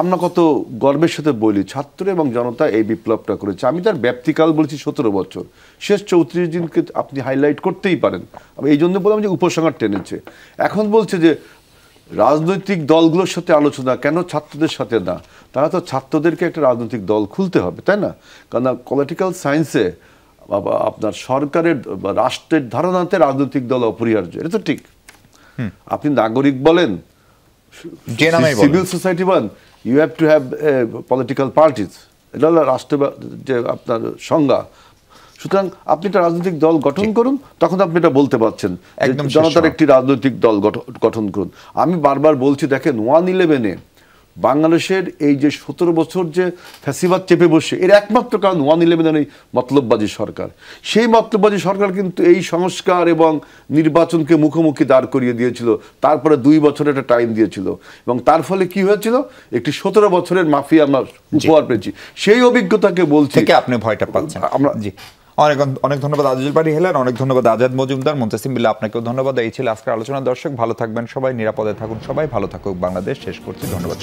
আমরা কত গর্বের সাথে বলি ছাত্র এবং জনতা এই বিপ্লবটা করেছে। আমি তার ব্যাপ্তিকাল বলছি 17 বছর, শেষ 34 দিনকে আপনি হাইলাইট করতেই পারেন। আমি এই জন্য বললাম যে উপসংহার টেনেছে। এখন বলছে যে রাজনৈতিক দলগুলোর সাথে আলোচনা, কেন ছাত্রদের সাথে না? তারা তো ছাত্রদেরকে একটা রাজনৈতিক দল খুলতে হবে, তাই না? কারণ পলিটিক্যাল সায়েন্সে আপনার সরকারের বা রাষ্ট্রের ধারণাতে রাজনৈতিক দল অপরিহার্য, এটা তো ঠিক। আপনি নাগরিক বলেন, সিভিল সোসাইটি বলেন, you have to have political parties, এটা হলো রাষ্ট্র যে আপনার সংজ্ঞা। সুতরাং আপনি একটা রাজনৈতিক দল গঠন করুন, তখন আপনি এটা বলতে পারছেন জনতার একটি রাজনৈতিক দল গঠন করুন। আমি বারবার বলছি, দেখেন 1/11-এ বাংলাদেশের এই যে 17 বছর যে ফ্যাসিবাদ চেপে বসে, এর একমাত্র কারণ 1/11-এর এই মতলববাজি সরকার। সেই মতলববাজি সরকার কিন্তু এই সংস্কার এবং নির্বাচনকে মুখোমুখি দাঁড় করিয়ে দিয়েছিল, তারপরে 2 বছরের একটা টাইম দিয়েছিল এবং তার ফলে কি হয়েছিল, একটি 17 বছরের মাফিয়া আমরা উপহার পেয়েছি। সেই অভিজ্ঞতাকে বলছি। আপনি ভয়টা পাচ্ছেন। আমরা অনেক ধন্যবাদ আজিজুল বারী হেলাল, অনেক ধন্যবাদ আজাদ মজুমদার, মুনতাসিম বিল্লাহ, আপনাকেও ধন্যবাদ। এই ছিল আজকের আলোচনা। দর্শক ভালো থাকবেন সবাই, নিরাপদে থাকুন সবাই, ভালো থাকুক বাংলাদেশ। শেষ করছি, ধন্যবাদ।